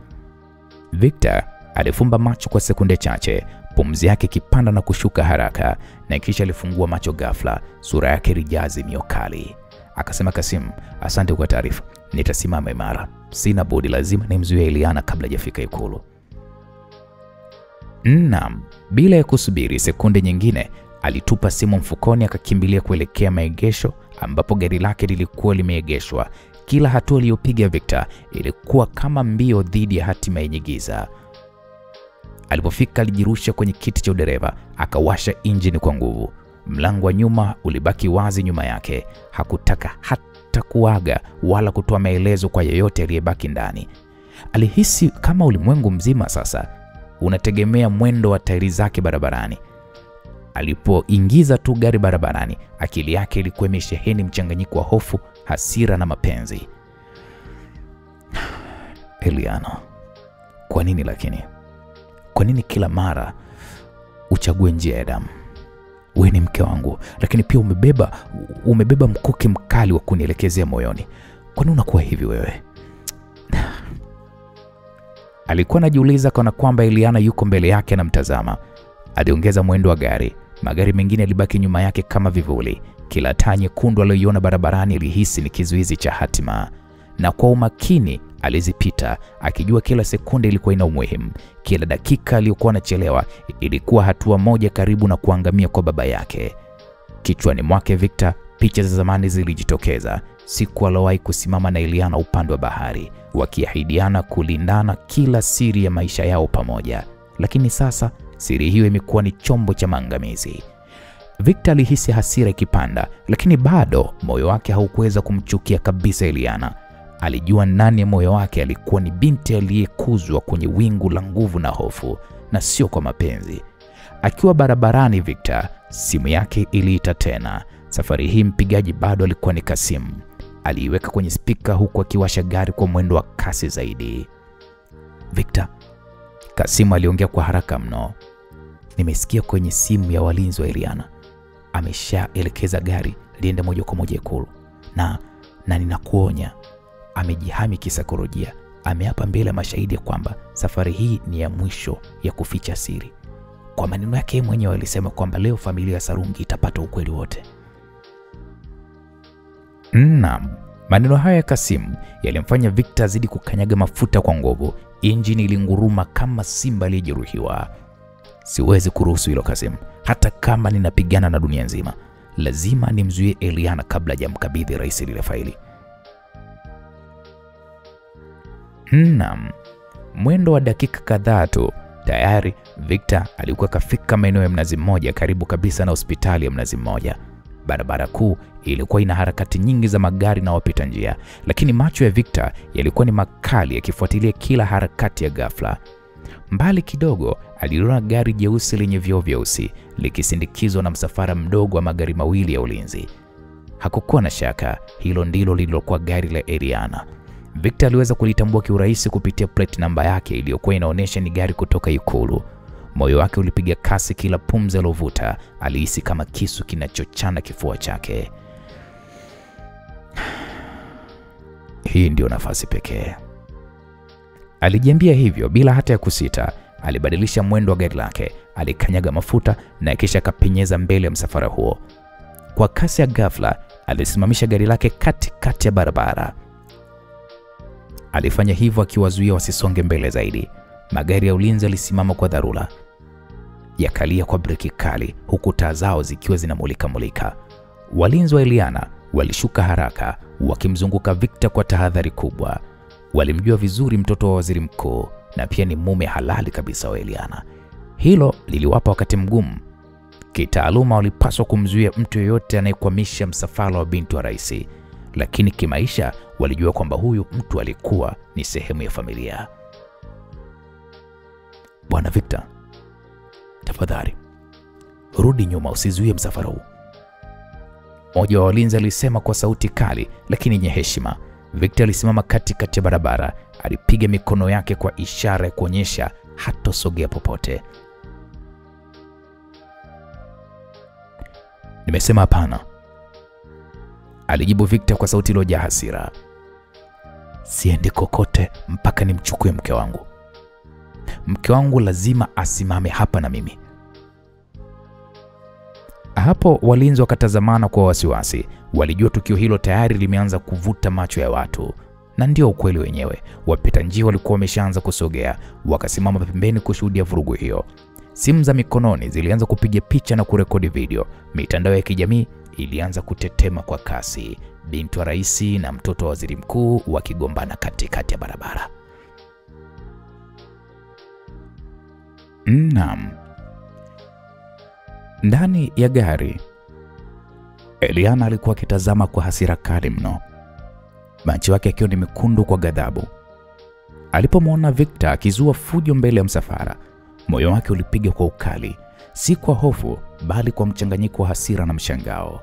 Victor alifumba macho kwa sekunde chache, pumzi yake ikipanda na kushuka haraka, na kisha alifungua macho ghafla, sura yake ilijaza miokali. Akasema, Kasimu, asante kwa taarifa. Nitasimama imara. Sina budi, lazima nimzuie Eliana kabla hajafika Ikulu. Naam, bila ya kusubiri sekunde nyingine, alitupa simu mfukoni akakimbilia kuelekea maegesho ambapo gari lake lilikuwa limeegeshwa. Kila hatua aliyopiga Victor ilikuwa kama mbio dhidi ya hatima yenye giza. Alipofika alijirusha kwenye kiti cha udereva, akawasha injini kwa nguvu. Mlango wa nyuma ulibaki wazi nyuma yake. Hakutaka hata kuaga wala kutoa maelezo kwa yeyote aliyebaki ndani. Alihisi kama ulimwengu mzima sasa unategemea mwendo wa tairi zake barabarani. Alipoingiza tu gari barabarani, akili yake ilikuwa imesheheni mchanganyiko wa hofu, hasira na mapenzi. Eliana, kwa nini lakini? Kwa nini kila mara uchague njia ya damu? Wewe ni mke wangu, lakini pia umebeba mkuki mkali wa kunielekezea moyoni. Kwa nini unakuwa hivi wewe? Alikuwa anajiuliza kana kwamba Eliana yuko mbele yake na mtazama. Aliongeza mwendo wa gari. Magari mengine yalibaki nyuma yake kama vivuli. Kila taa nyekundu aliyoiona barabarani ilihisi ni kizuizi cha hatima. Na kwa umakini alizipita, akijua kila sekunde ilikuwa ina umuhimu. Kila dakika aliyokuwa anachelewa ilikuwa hatua moja karibu na kuangamia kwa baba yake. Kichwani mwake Victor, picha za zamani zilijitokeza. Siku aliyowahi kusimama na Eliana upande wa bahari, wakiahidiana kulindana kila siri ya maisha yao pamoja. Lakini sasa siri hiyo imekuwa ni chombo cha maangamizi. Victor alihisi hasira ikipanda, lakini bado moyo wake haukuweza kumchukia kabisa Eliana. Alijua ndani ya moyo wake alikuwa ni binti aliyekuzwa kwenye wingu la nguvu na hofu, na sio kwa mapenzi. Akiwa barabarani Victor, simu yake iliita tena. Safari hii mpigaji bado alikuwa ni Kasimu. Aliiweka kwenye spika huku akiwasha gari kwa mwendo wa kasi zaidi. Victor, Kasimu aliongea kwa haraka mno. Nimesikia kwenye simu ya walinzi wa Eliana. Ameshaelekeza gari liende moja kwa moja Ikulu. Na ninakuonya, amejihami kisaikolojia. Ameapa mbele ya mashahidi kwamba safari hii ni ya mwisho ya kuficha siri. Kwa maneno yake mwenyewe alisema kwamba leo familia ya Sarungi itapata ukweli wote. Naam, maneno haya ya Kasimu yalimfanya Victor zidi kukanyaga mafuta kwa nguvu. Injini ilinguruma kama simba aliyejeruhiwa. Siwezi kuruhusu hilo Kasimu, hata kama ninapigana na dunia nzima. Lazima nimzuie Eliana kabla hajamkabidhi rais lile faili. Naam, mwendo wa dakika kadhaa tu tayari Victor alikuwa kafika maeneo ya Mnazi Mmoja, karibu kabisa na hospitali ya Mnazi Mmoja. Barabara kuu ilikuwa ina harakati nyingi za magari na wapita njia, lakini macho ya Victor yalikuwa ni makali yakifuatilia kila harakati ya ghafla. Mbali kidogo aliona gari jeusi lenye vioo vyeusi likisindikizwa na msafara mdogo wa magari mawili ya ulinzi. Hakukuwa na shaka, hilo ndilo lililokuwa gari la Eliana. Victor aliweza kulitambua kiurahisi kupitia plate namba yake iliyokuwa inaonyesha ni gari kutoka Ikulu. Moyo wake ulipiga kasi kila pumzi alovuta, alihisi kama kisu kinachochana kifua chake. Hii ndio nafasi pekee. Alijiambia hivyo bila hata ya kusita. Alibadilisha mwendo wa gari lake, alikanyaga mafuta na kisha akapenyeza mbele ya msafara huo. Kwa kasi ya ghafla, alisimamisha gari lake katikati ya barabara. Alifanya hivyo akiwazuia wasisonge mbele zaidi. Magari ya ulinzi yalisimama kwa dharura, yakalia kwa breki kali huku taa zao zikiwa zinamulika. Walinzi wa Eliana walishuka haraka wakimzunguka Victor kwa tahadhari kubwa. Walimjua vizuri mtoto wa waziri mkuu na pia ni mume halali kabisa wa Eliana. Hilo liliwapa wakati mgumu. Kitaaluma walipaswa kumzuia mtu yeyote anayekwamisha msafara wa binti wa rais, lakini kimaisha walijua kwamba huyu mtu alikuwa ni sehemu ya familia. Bwana Victor, tafadhali rudi nyuma, usizuie msafara huu, mmoja wa walinzi alisema kwa sauti kali lakini yenye heshima. Victor alisimama katikati ya barabara, alipiga mikono yake kwa ishara ya kuonyesha hatosogea popote. Nimesema hapana, alijibu Victor kwa sauti iliyojaa hasira. Siendi kokote mpaka nimchukue mke wangu. Mke wangu lazima asimame hapa na mimi. Hapo walinzi wakatazamana kwa wasiwasi. Walijua tukio hilo tayari limeanza kuvuta macho ya watu, na ndio ukweli wenyewe. Wapita njia walikuwa wameshaanza kusogea, wakasimama pembeni kushuhudia vurugu hiyo. Simu za mikononi zilianza kupiga picha na kurekodi video. Mitandao ya kijamii ilianza kutetema kwa kasi. Binti wa rais na mtoto wa waziri mkuu wakigombana katikati ya barabara. Naam. Ndani ya gari, Eliana alikuwa akitazama kwa hasira kali mno, macho yake yakiwa ni mekundu kwa ghadhabu. Alipomwona Victor akizua fujo mbele ya msafara, moyo wake ulipiga kwa ukali, si kwa hofu bali kwa mchanganyiko wa hasira na mshangao.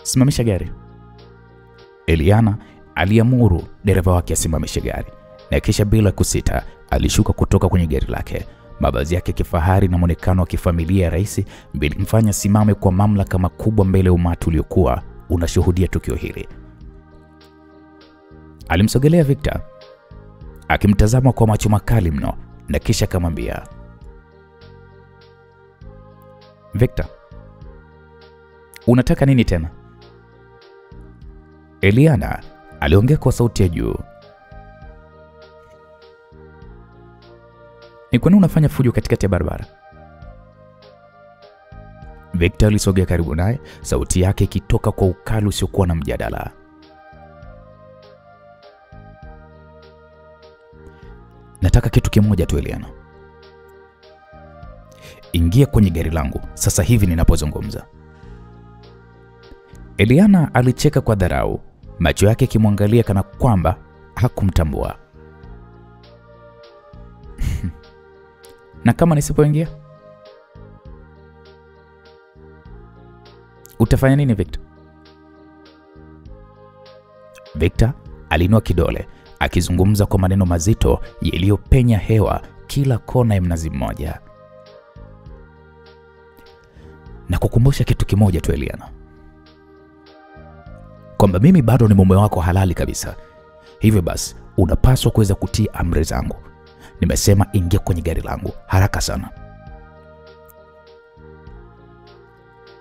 Simamisha gari. Eliana aliamuru dereva wake asimamishe gari, na kisha bila kusita alishuka kutoka kwenye gari lake. Mavazi yake kifahari na muonekano wa kifamilia ya rais vilimfanya simame kwa mamlaka makubwa mbele ya umati uliokuwa unashuhudia tukio hili. Alimsogelea Victor, akimtazama kwa macho makali mno, na kisha akamwambia, Victor, unataka nini tena? Eliana aliongea kwa sauti ya juu. Ni kwa nini unafanya fujo katikati ya barabara? Victor alisogea karibu naye, sauti yake ikitoka kwa ukali usiokuwa na mjadala. Nataka kitu kimoja tu Eliana. Ingia kwenye gari langu sasa hivi ninapozungumza. Eliana alicheka kwa dharau, macho yake kimwangalia kana kwamba hakumtambua. Na kama nisipoingia? Utafanya nini Victor? Victor alinua kidole, akizungumza kwa maneno mazito yaliyopenya hewa kila kona ya mnazi mmoja. Na kukumbusha kitu kimoja tu Eliana, kwamba mimi bado ni mume wako halali kabisa. Hivyo basi unapaswa kuweza kutii amri zangu. Nimesema ingia kwenye gari langu haraka sana.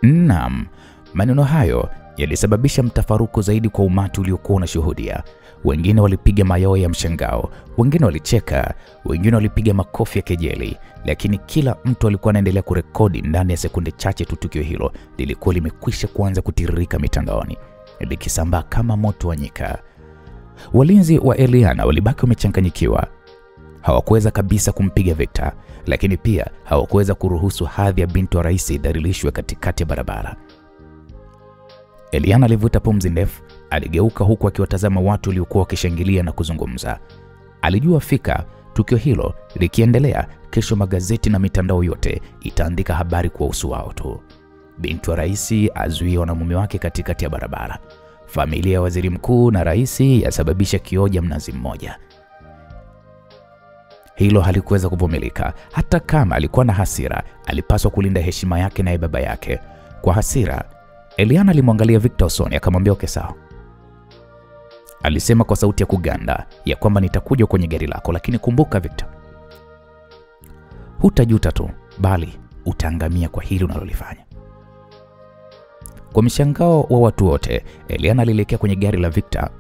Naam, maneno hayo yalisababisha mtafaruku zaidi kwa umati uliokuwa unashuhudia. Wengine walipiga mayowe ya mshangao, wengine walicheka, wengine walipiga makofi ya kejeli, lakini kila mtu alikuwa anaendelea kurekodi. Ndani ya sekunde chache tu tukio hilo lilikuwa limekwisha kuanza kutiririka mitandaoni, likisambaa kama moto wa nyika. Walinzi wa Eliana walibaki wamechanganyikiwa. Hawakuweza kabisa kumpiga Victor, lakini pia hawakuweza kuruhusu hadhi ya binti wa rais idhalilishwe katikati ya barabara. Eliana alivuta pumzi ndefu, Aligeuka huku akiwatazama watu waliokuwa wakishangilia na kuzungumza. Alijua fika tukio hilo likiendelea, kesho magazeti na mitandao yote itaandika habari kuhusu wao tu. Binti wa rais azuiwa na mume wake katikati ya barabara. Familia ya waziri mkuu na rais yasababisha kioja Mnazi Mmoja. Hilo halikuweza kuvumilika. Hata kama alikuwa na hasira, alipaswa kulinda heshima yake na baba yake. Kwa hasira, Eliana alimwangalia Victor usoni akamwambia okay sawa. Alisema kwa sauti ya kuganda ya kwamba nitakuja kwenye gari lako, lakini kumbuka Victor, hutajuta tu bali utaangamia kwa hili unalolifanya. Kwa mshangao wa watu wote, Eliana alielekea kwenye gari la Victor.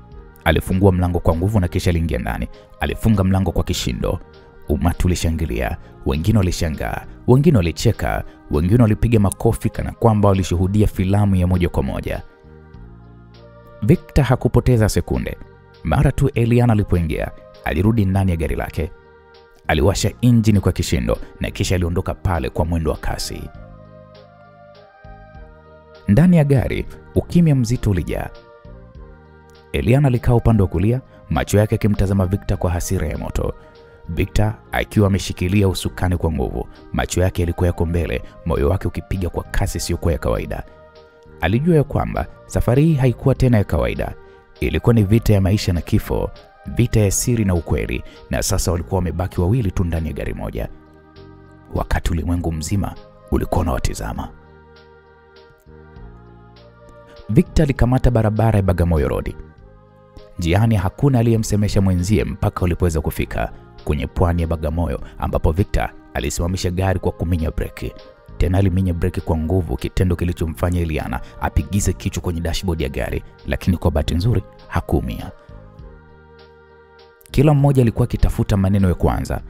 Alifungua mlango kwa nguvu na kisha aliingia ndani. Alifunga mlango kwa kishindo. Umati ulishangilia, wengine walishangaa, wengine walicheka, wengine walipiga makofi kana kwamba walishuhudia filamu ya moja kwa moja. Victor hakupoteza sekunde. Mara tu Eliana alipoingia, alirudi ndani ya gari lake. Aliwasha injini kwa kishindo na kisha aliondoka pale kwa mwendo wa kasi. Ndani ya gari, ukimya mzito ulijaa. Eliana alikaa upande wa kulia, macho yake yakimtazama Victor kwa hasira ya moto. Victor akiwa ameshikilia usukani kwa nguvu, macho yake yalikuwa yako mbele, moyo wake ukipiga kwa kasi isiyokuwa ya kawaida. Alijua ya kwamba safari hii haikuwa tena ya kawaida. Ilikuwa ni vita ya maisha na kifo, vita ya siri na ukweli, na sasa walikuwa wamebaki wawili tu ndani ya gari moja. Wakati ulimwengu mzima ulikuwa unawatazama. Victor alikamata barabara ya Bagamoyo Road. Njiani hakuna aliyemsemesha mwenzie mpaka walipoweza kufika kwenye pwani ya Bagamoyo, ambapo Victor alisimamisha gari kwa kuminya breki. Tena aliminya breki kwa nguvu, kitendo kilichomfanya Eliana apigize kichwa kwenye dashboard ya gari, lakini kwa bahati nzuri hakuumia. Kila mmoja alikuwa akitafuta maneno ya kwanza,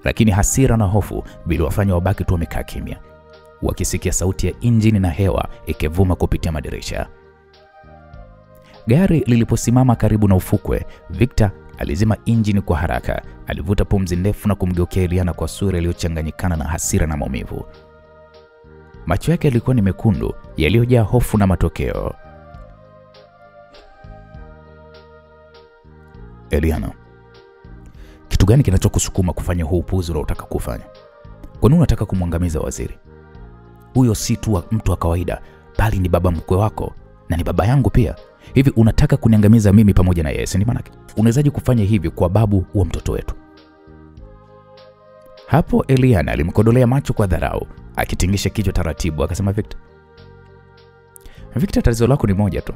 lakini hasira na hofu viliwafanya wabaki tu wamekaa kimya, wakisikia sauti ya injini na hewa ikivuma kupitia madirisha. Gari liliposimama karibu na ufukwe, Victor alizima injini kwa haraka. Alivuta pumzi ndefu na kumgeukia Eliana kwa sura iliyochanganyikana na hasira na maumivu. Macho yake yalikuwa ni mekundu, yaliyojaa hofu na matokeo. Eliana, kitu gani kinachokusukuma kufanya huu upuuzi unaotaka kufanya? Kwa nini unataka kumwangamiza waziri? Huyo si tu mtu wa kawaida, bali ni baba mkwe wako na ni baba yangu pia. Hivi unataka kuniangamiza mimi pamoja na yeye? Ni maana unawezaje kufanya hivi kwa babu wa mtoto wetu? Hapo Eliana alimkodolea macho kwa dharau, akitingisha kichwa taratibu akasema, Victor, tatizo lako ni moja tu.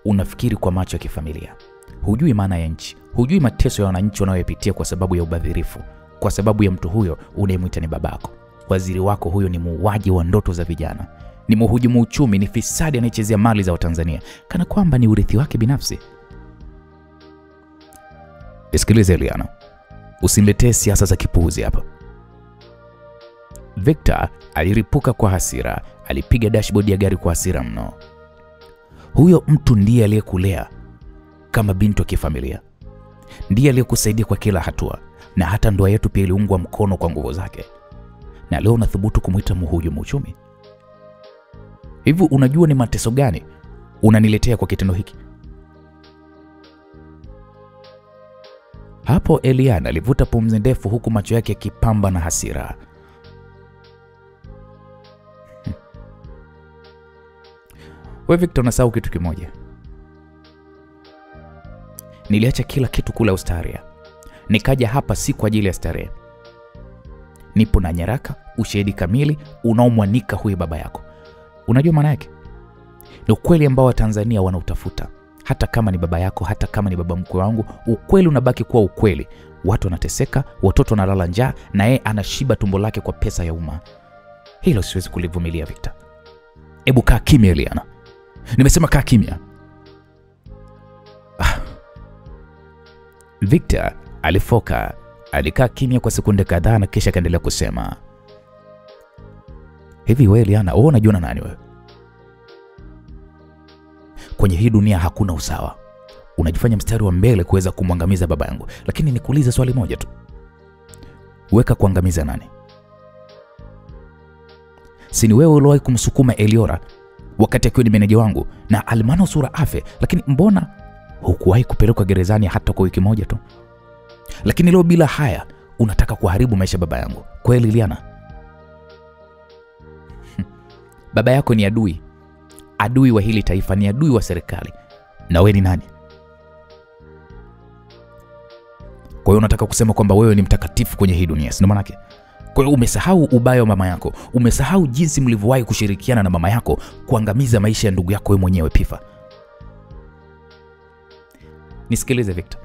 Unafikiri kwa macho ya kifamilia. Hujui maana ya nchi, hujui mateso ya wananchi wanayopitia kwa sababu ya ubadhirifu, kwa sababu ya mtu huyo unayemwita ni babako. Waziri wako huyo ni muuaji wa ndoto za vijana, ni mhujumu uchumi, ni fisadi anayechezea mali za Watanzania kana kwamba ni urithi wake binafsi. Sikiliza Eliana, usiniletee siasa za kipuuzi hapa. Victor aliripuka kwa hasira, alipiga dashboard ya gari kwa hasira mno. Huyo mtu ndiye aliyekulea kama binti wa kifamilia, ndiye aliyekusaidia kwa kila hatua, na hata ndoa yetu pia iliungwa mkono kwa nguvu zake, na leo unathubutu kumuita mhujumu uchumi? Hivi unajua ni mateso gani unaniletea kwa kitendo hiki? Hapo Eliana alivuta pumzi ndefu huku macho yake yakipamba na hasira. Wewe Victor, unasahau kitu kimoja. Niliacha kila kitu kule Australia. Nikaja hapa si kwa ajili ya starehe. Nipo na nyaraka, ushahidi kamili unaomwanika huyu baba yako. Unajua maana yake? Ni ukweli ambao Watanzania wanautafuta. Hata kama ni baba yako, hata kama ni baba mkwe wangu, ukweli unabaki kuwa ukweli. Watu wanateseka, watoto wanalala njaa, na yeye anashiba tumbo lake kwa pesa ya umma. Hilo siwezi kulivumilia Victor. Hebu kaa kimya Eliana. Nimesema kaa kimya. Victor alifoka, alikaa kimya kwa sekunde kadhaa na kisha kaendelea kusema, hivi wewe Eliana, wewe unajua nani wewe? Kwenye hii dunia hakuna usawa. Unajifanya mstari wa mbele kuweza kumwangamiza baba yangu, lakini nikuulize swali moja tu. Weka kuangamiza nani? Si ni wewe uliwahi kumsukuma Eliora wakati akiwa ni meneja wangu na almanusura afe, lakini mbona hukuwahi kupelekwa gerezani hata kwa wiki moja tu? Lakini leo bila haya unataka kuharibu maisha baba yangu. Kweli Liana? Baba yako ni adui wa hili taifa, ni adui wa serikali. Na wewe ni nani? Kwa hiyo unataka kusema kwamba wewe ni mtakatifu kwenye hii dunia, si maana yake? Kwa hiyo umesahau ubaya wa mama yako, umesahau jinsi mlivyowahi kushirikiana na mama yako kuangamiza maisha ya ndugu yako wewe mwenyewe Pifa. Nisikilize Victor.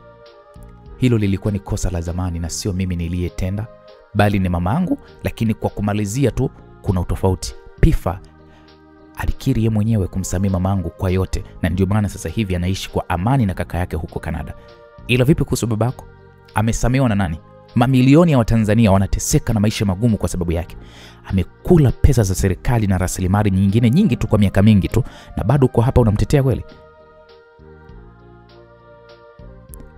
Hilo lilikuwa ni kosa la zamani na sio mimi niliyetenda, bali ni mama yangu, lakini kwa kumalizia tu kuna utofauti. Pifa alikiri yeye mwenyewe kumsamehe mamangu kwa yote, na ndio maana sasa hivi anaishi kwa amani na kaka yake huko Canada. Ila vipi kuhusu babako? Amesamehewa na nani? Mamilioni ya Watanzania wanateseka na maisha magumu kwa sababu yake. Amekula pesa za serikali na rasilimali nyingine nyingi tu kwa miaka mingi tu, na bado uko hapa unamtetea kweli?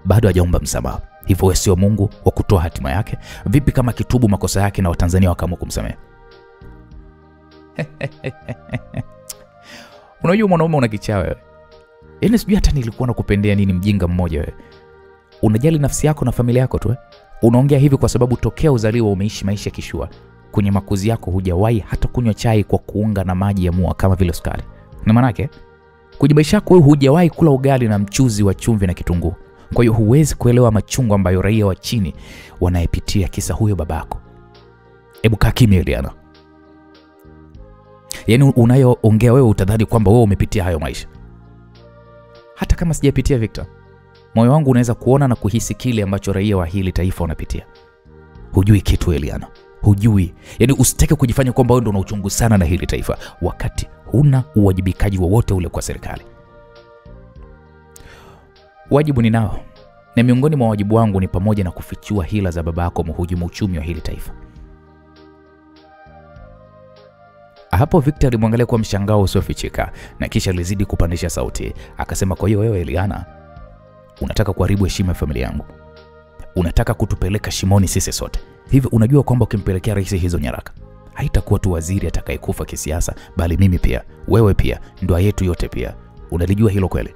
Bado hajaomba msamaha. Hivyo wewe sio Mungu wa kutoa hatima yake? Vipi kama kitubu makosa yake na Watanzania wakaamua kumsamehe? Unajua mwanaume una kichaa wewe. Yaani sijui hata nilikuwa nakupendea nini, mjinga mmoja wewe. Unajali nafsi yako na familia yako tu. Unaongea hivi kwa sababu tokea uzaliwa umeishi maisha kishua. Kwenye makuzi yako hujawahi hata kunywa chai kwa kuunga na maji ya mua kama vile sukari. Na maana yake kwenye maisha yako wewe hujawahi kula ugali na mchuzi wa chumvi na kitunguu. Kwa hiyo huwezi kuelewa machungu ambayo raia wa chini wanayepitia kisa huyo babako. Hebu kaa kimya Liana. Yaani unayoongea wewe utadhani kwamba wewe umepitia hayo maisha. Hata kama sijapitia Victor, moyo wangu unaweza kuona na kuhisi kile ambacho raia wa hili taifa wanapitia. Hujui kitu Eliana. Hujui. Yaani usitake kujifanya kwamba wewe ndio una uchungu sana na hili taifa wakati huna uwajibikaji wowote ule kwa serikali. Wajibu ninao. Na miongoni mwa wajibu wangu ni pamoja na kufichua hila za babako mhujumu uchumi wa hili taifa. Hapo Victor alimwangalia kwa mshangao usiofichika na kisha alizidi kupandisha sauti. Akasema, kwa hiyo wewe Eliana unataka kuharibu heshima ya familia yangu. Unataka kutupeleka shimoni sisi sote. Hivi unajua kwamba ukimpelekea rais hizo nyaraka, haitakuwa tu waziri atakayekufa kisiasa, bali mimi pia, wewe pia, ndoa yetu yote pia. Unalijua hilo kweli?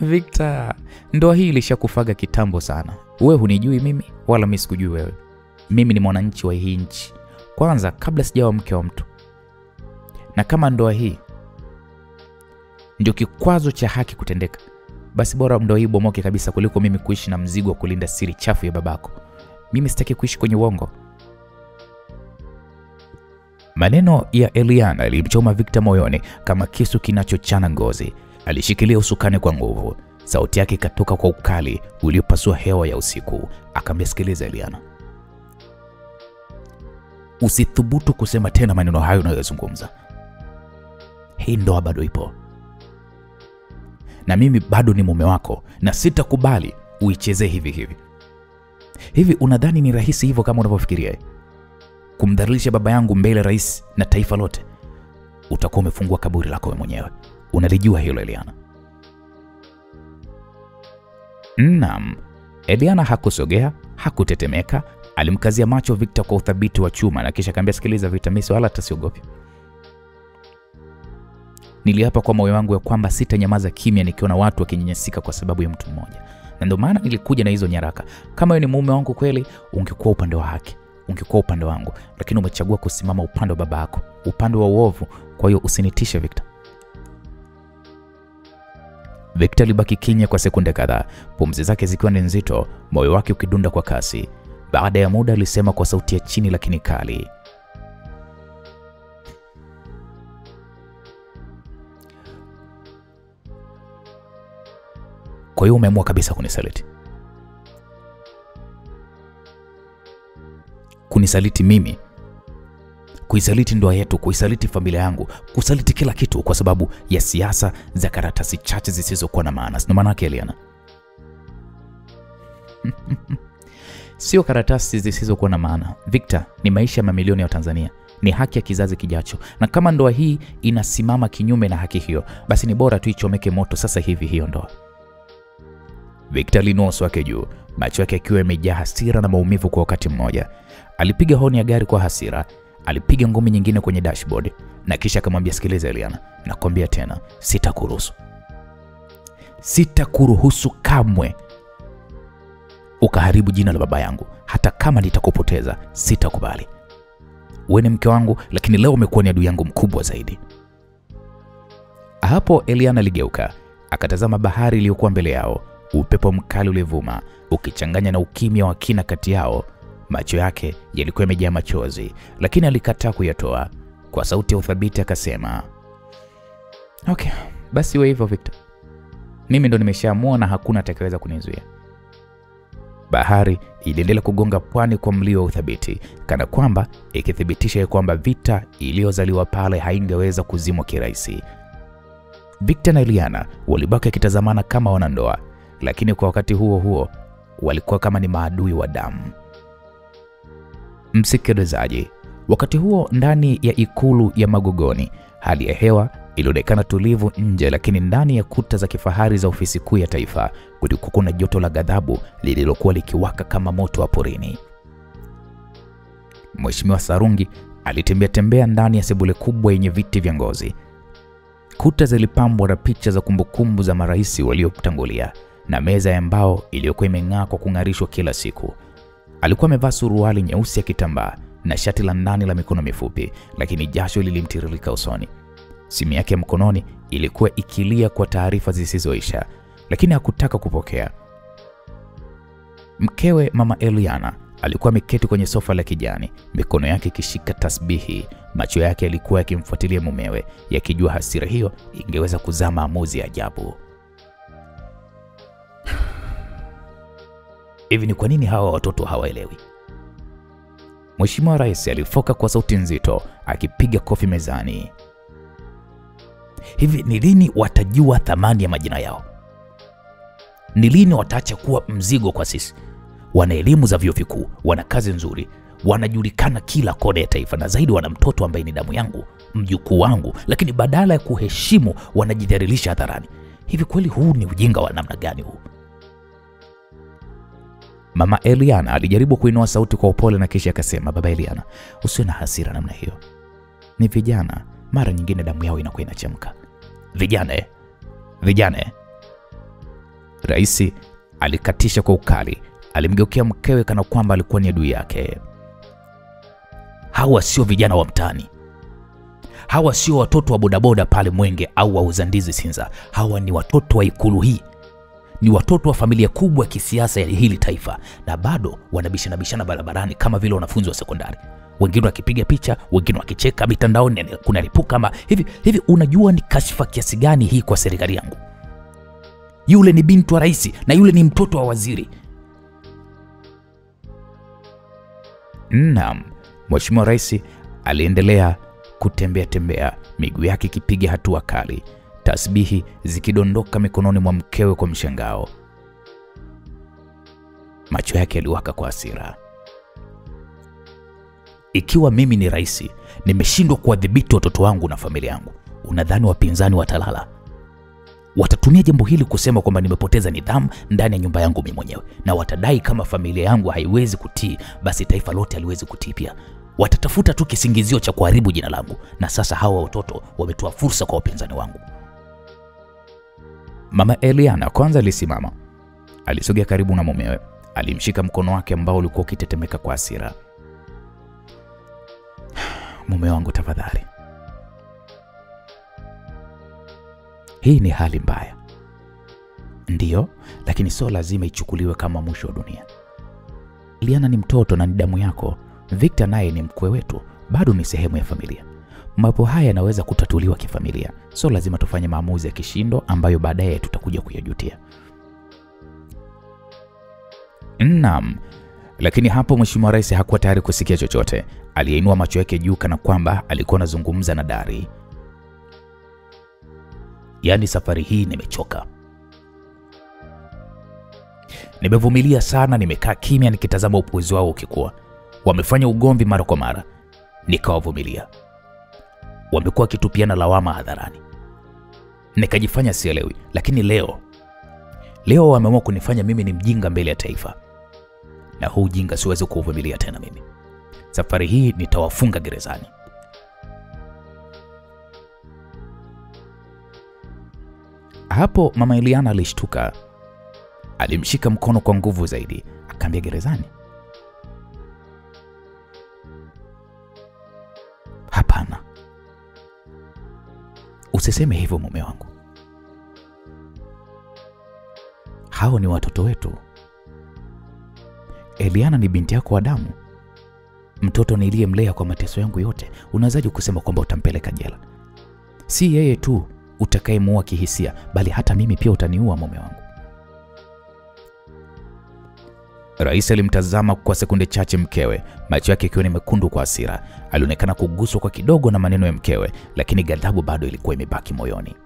Victor, ndoa hii ilishakufaga kitambo sana. Wewe hunijui mimi wala mimi sikujui wewe. Mimi ni mwananchi wa hii nchi kwanza kabla sijawa mke wa mtu. Na kama ndoa hii ndio kikwazo cha haki kutendeka, basi bora ndoa hii bomoke kabisa kuliko mimi kuishi na mzigo wa kulinda siri chafu ya babako. Mimi sitaki kuishi kwenye uongo. Maneno ya Eliana yalimchoma Victor moyoni kama kisu kinachochana ngozi. Alishikilia usukani kwa nguvu. Sauti yake ikatoka kwa ukali uliopasua hewa ya usiku. Akamsikiliza Eliana. Usithubutu kusema tena maneno hayo unayozungumza. Hii ndoa bado ipo. Na mimi bado ni mume wako na sitakubali uichezee hivi. Hivi unadhani ni rahisi hivyo kama unavyofikiria? Kumdhalilisha baba yangu mbele rais na taifa lote? Utakuwa umefungua kaburi lako wewe mwenyewe. Unalijua hilo Eliana? Naam. Eliana hakusogea, hakutetemeka. Alimkazia macho Victor kwa uthabiti wa chuma na kisha akamwambia, sikiliza Victor, mimi wala tasiogopi. Niliapa kwa moyo wangu ya kwamba sitanyamaza kimya nikiona watu wakinyanyasika kwa sababu ya mtu mmoja. Na ndio maana nilikuja na hizo nyaraka. Kama wewe ni mume wangu kweli, ungekuwa upande wa haki, ungekuwa upande wangu, lakini umechagua kusimama upande wa babako, upande wa uovu. Kwa hiyo usinitishe Victor. Victor alibaki kimya kwa sekunde kadhaa, pumzi zake zikiwa ni nzito, moyo wake ukidunda kwa kasi. Baada ya muda alisema kwa sauti ya chini lakini kali, kwa hiyo umeamua kabisa kunisaliti? Kunisaliti mimi? Kuisaliti ndoa yetu, kuisaliti familia yangu, kusaliti kila kitu kwa sababu ya siasa za karatasi chache zisizokuwa na maana. Sina maana yake Eliana. Sio karatasi zisizokuwa na maana Victor, ni maisha ya mamilioni ya Tanzania, ni haki ya kizazi kijacho. Na kama ndoa hii inasimama kinyume na haki hiyo, basi ni bora tuichomeke moto sasa hivi hiyo ndoa. Victor alinua uso wake juu, macho yake yakiwa yamejaa hasira na maumivu kwa wakati mmoja. Alipiga honi ya gari kwa hasira, alipiga ngumi nyingine kwenye dashboard na kisha akamwambia, sikiliza Eliana, nakwambia tena, sitakuruhusu. Sitakuruhusu kamwe ukaharibu jina la baba yangu. Hata kama nitakupoteza, sitakubali. Wewe ni mke wangu, lakini leo umekuwa ni adui yangu mkubwa zaidi. Hapo Eliana aligeuka, akatazama bahari iliyokuwa mbele yao. Upepo mkali ulivuma, ukichanganya na ukimya wa kina kati yao. Macho yake yalikuwa yamejaa machozi, lakini alikataa kuyatoa. Kwa sauti ya uthabiti akasema, okay, basi wewe hivyo Victor. Mimi ndo nimeshaamua na hakuna atakayeweza kunizuia. Bahari iliendelea kugonga pwani kwa mlio wa uthabiti, kana kwamba ikithibitisha kwamba vita iliyozaliwa pale haingeweza kuzimwa kirahisi. Victor na Eliana walibaki kitazamana kama wanandoa, lakini kwa wakati huo huo walikuwa kama ni maadui wa damu. Msikilizaji, wakati huo ndani ya ikulu ya Magogoni, hali ya hewa ilionekana tulivu nje, lakini ndani ya kuta za kifahari za ofisi kuu ya taifa kulikuwa kuna joto la ghadhabu lililokuwa likiwaka kama moto wa porini. Mheshimiwa Sarungi alitembea ndani ya sebule kubwa yenye viti vya ngozi. Kuta zilipambwa na picha za kumbukumbu za marais waliotangulia na meza ya mbao iliyokuwa imeng'aa kwa kung'arishwa kila siku. Alikuwa amevaa suruali nyeusi ya kitambaa na shati la ndani la mikono mifupi, lakini jasho lilimtiririka usoni. Simu yake ya mkononi ilikuwa ikilia kwa taarifa zisizoisha, lakini hakutaka kupokea. Mkewe Mama Eliana alikuwa ameketi kwenye sofa la kijani, mikono yake ikishika tasbihi. Macho yake yalikuwa yakimfuatilia mumewe, yakijua hasira hiyo ingeweza kuzaa maamuzi ya ajabu. Hivi ni kwa nini hawa watoto hawaelewi? Mheshimiwa Rais alifoka kwa sauti nzito, akipiga kofi mezani. Hivi ni lini watajua thamani ya majina yao? Ni lini wataacha kuwa mzigo kwa sisi? Wana elimu za vyuo vikuu, wana kazi nzuri, wanajulikana kila kona ya taifa, na zaidi wana mtoto ambaye ni damu yangu, mjukuu wangu, lakini badala ya kuheshimu wanajidhalilisha hadharani. Hivi kweli huu ni ujinga wa namna gani huu? Mama Eliana alijaribu kuinua sauti kwa upole na kisha akasema, Baba Eliana, usiwe na hasira namna hiyo. Ni vijana, mara nyingine damu yao inakuwa inachemka. Vijana. Rais alikatisha kwa ukali, alimgeukia mkewe kana kwamba alikuwa ni adui yake. Hawa sio vijana wa mtaani. Hawa sio watoto wa bodaboda pale Mwenge au wa Uzandizi Sinza. Hawa ni watoto wa ikulu hii. Ni watoto wa familia kubwa ya kisiasa ya hili taifa, na bado wanabishana barabarani kama vile wanafunzi wa sekondari. Wengine wakipiga picha, wengine wakicheka mitandaoni, kuna lipuka kama hivi. Unajua ni kashfa kiasi gani hii kwa serikali yangu? Yule ni binti wa rais na yule ni mtoto wa waziri. Naam, Mheshimiwa Rais aliendelea kutembea, miguu yake ikipiga hatua kali, tasbihi zikidondoka mikononi mwa mkewe kwa mshangao. Macho yake yaliwaka kwa hasira. Ikiwa mimi ni rais, nimeshindwa kuwadhibiti watoto wangu na familia yangu, unadhani wapinzani watalala? Watatumia jambo hili kusema kwamba nimepoteza nidhamu ndani ya nyumba yangu mimi mwenyewe, na watadai kama familia yangu haiwezi kutii, basi taifa lote haliwezi kutii pia. Watatafuta tu kisingizio cha kuharibu jina langu, na sasa hawa watoto wametoa fursa kwa wapinzani wangu. Mama Eliana kwanza alisimama, alisogea karibu na mumewe, alimshika mkono wake ambao ulikuwa ukitetemeka kwa hasira. Mume wangu tafadhali. Hii ni hali mbaya. Ndiyo, lakini sio lazima ichukuliwe kama mwisho wa dunia. Eliana ni mtoto na ni damu yako. Victor naye ni mkwe wetu, bado ni sehemu ya familia. Mambo haya yanaweza kutatuliwa kifamilia. Sio lazima tufanye maamuzi ya kishindo ambayo baadaye tutakuja kuyajutia. Naam. Lakini hapo Mheshimiwa Rais hakuwa tayari kusikia chochote. Aliinua macho yake juu kana kwamba alikuwa anazungumza na dari. Yaani safari hii nimechoka. Nimevumilia sana, nimekaa kimya nikitazama upuuzi wao ukikua. Wamefanya ugomvi mara kwa mara, nikawavumilia. Wamekuwa kitupiana lawama hadharani, nikajifanya sielewi. Lakini leo wameamua kunifanya mimi ni mjinga mbele ya taifa, na huu ujinga siwezi kuuvumilia tena mimi. Safari hii nitawafunga gerezani. Hapo Mama Eliana alishtuka. Alimshika mkono kwa nguvu zaidi, akaambia, gerezani? Hapana. Usiseme hivyo mume wangu. Hao ni watoto wetu. Eliana ni binti yako wa damu. Mtoto niliyemlea kwa mateso yangu yote. Unawezaje kusema kwamba utampeleka jela? Si yeye tu utakayemuua kihisia, bali hata mimi pia utaniua mume wangu. Rais alimtazama kwa sekunde chache mkewe, macho yake yakiwa mekundu kwa hasira. Alionekana kuguswa kwa kidogo na maneno ya mkewe, lakini ghadhabu bado ilikuwa imebaki moyoni.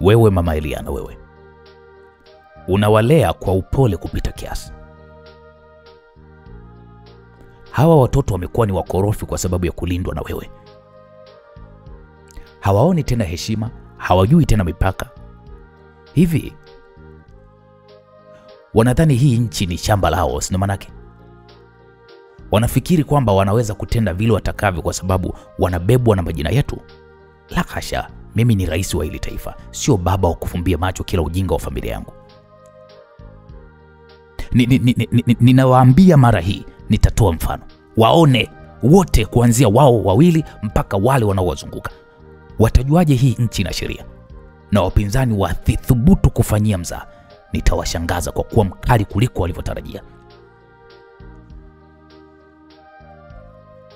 Wewe Mama Eliana, wewe unawalea kwa upole kupita kiasi. Hawa watoto wamekuwa ni wakorofi kwa sababu ya kulindwa na wewe. Hawaoni tena heshima, hawajui tena mipaka. Hivi wanadhani hii nchi ni shamba lao, sio manake? Wanafikiri kwamba wanaweza kutenda vile watakavyo kwa sababu wanabebwa na majina yetu? La hasha, mimi ni rais wa hili taifa, sio baba wa kufumbia macho kila ujinga wa familia yangu. Ninawaambia mara hii, nitatoa mfano. Waone wote, kuanzia wao wawili mpaka wale wanaowazunguka. Watajuaje hii nchi na sheria? Na wapinzani wathubutu kufanyia mzaha, nitawashangaza kwa kuwa mkali kuliko walivyotarajia.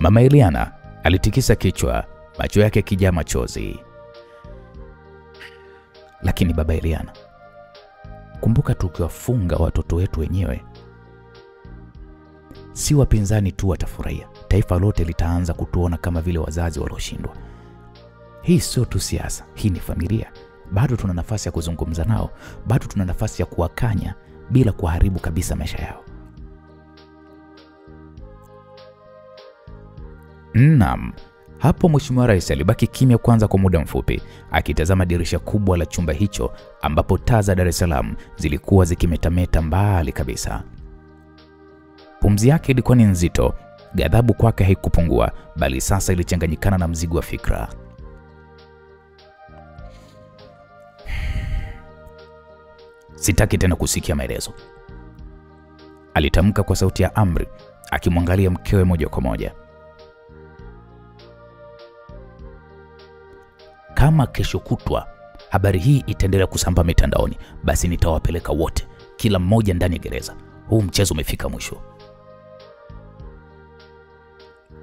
Mama Eliana alitikisa kichwa, macho yake yakijaa machozi. Lakini Baba Eliana, kumbuka tukiwafunga watoto wetu wenyewe, si wapinzani tu watafurahia, taifa lote litaanza kutuona kama vile wazazi walioshindwa. Hii sio tu siasa, hii ni familia. Bado tuna nafasi ya kuzungumza nao, bado tuna nafasi ya kuwakanya bila kuharibu kabisa maisha yao. Naam, hapo Mheshimiwa Rais alibaki kimya kwanza kwa muda mfupi, akitazama dirisha kubwa la chumba hicho ambapo taa za Dar es Salaam zilikuwa zikimetameta mbali kabisa. Pumzi yake ilikuwa ni nzito, ghadhabu kwake haikupungua, bali sasa ilichanganyikana na mzigo wa fikra. Sitaki tena kusikia maelezo, alitamka kwa sauti ya amri, akimwangalia mkewe moja kwa moja. Kama kesho kutwa habari hii itaendelea kusambaa mitandaoni, basi nitawapeleka wote, kila mmoja ndani ya gereza. Huu mchezo umefika mwisho.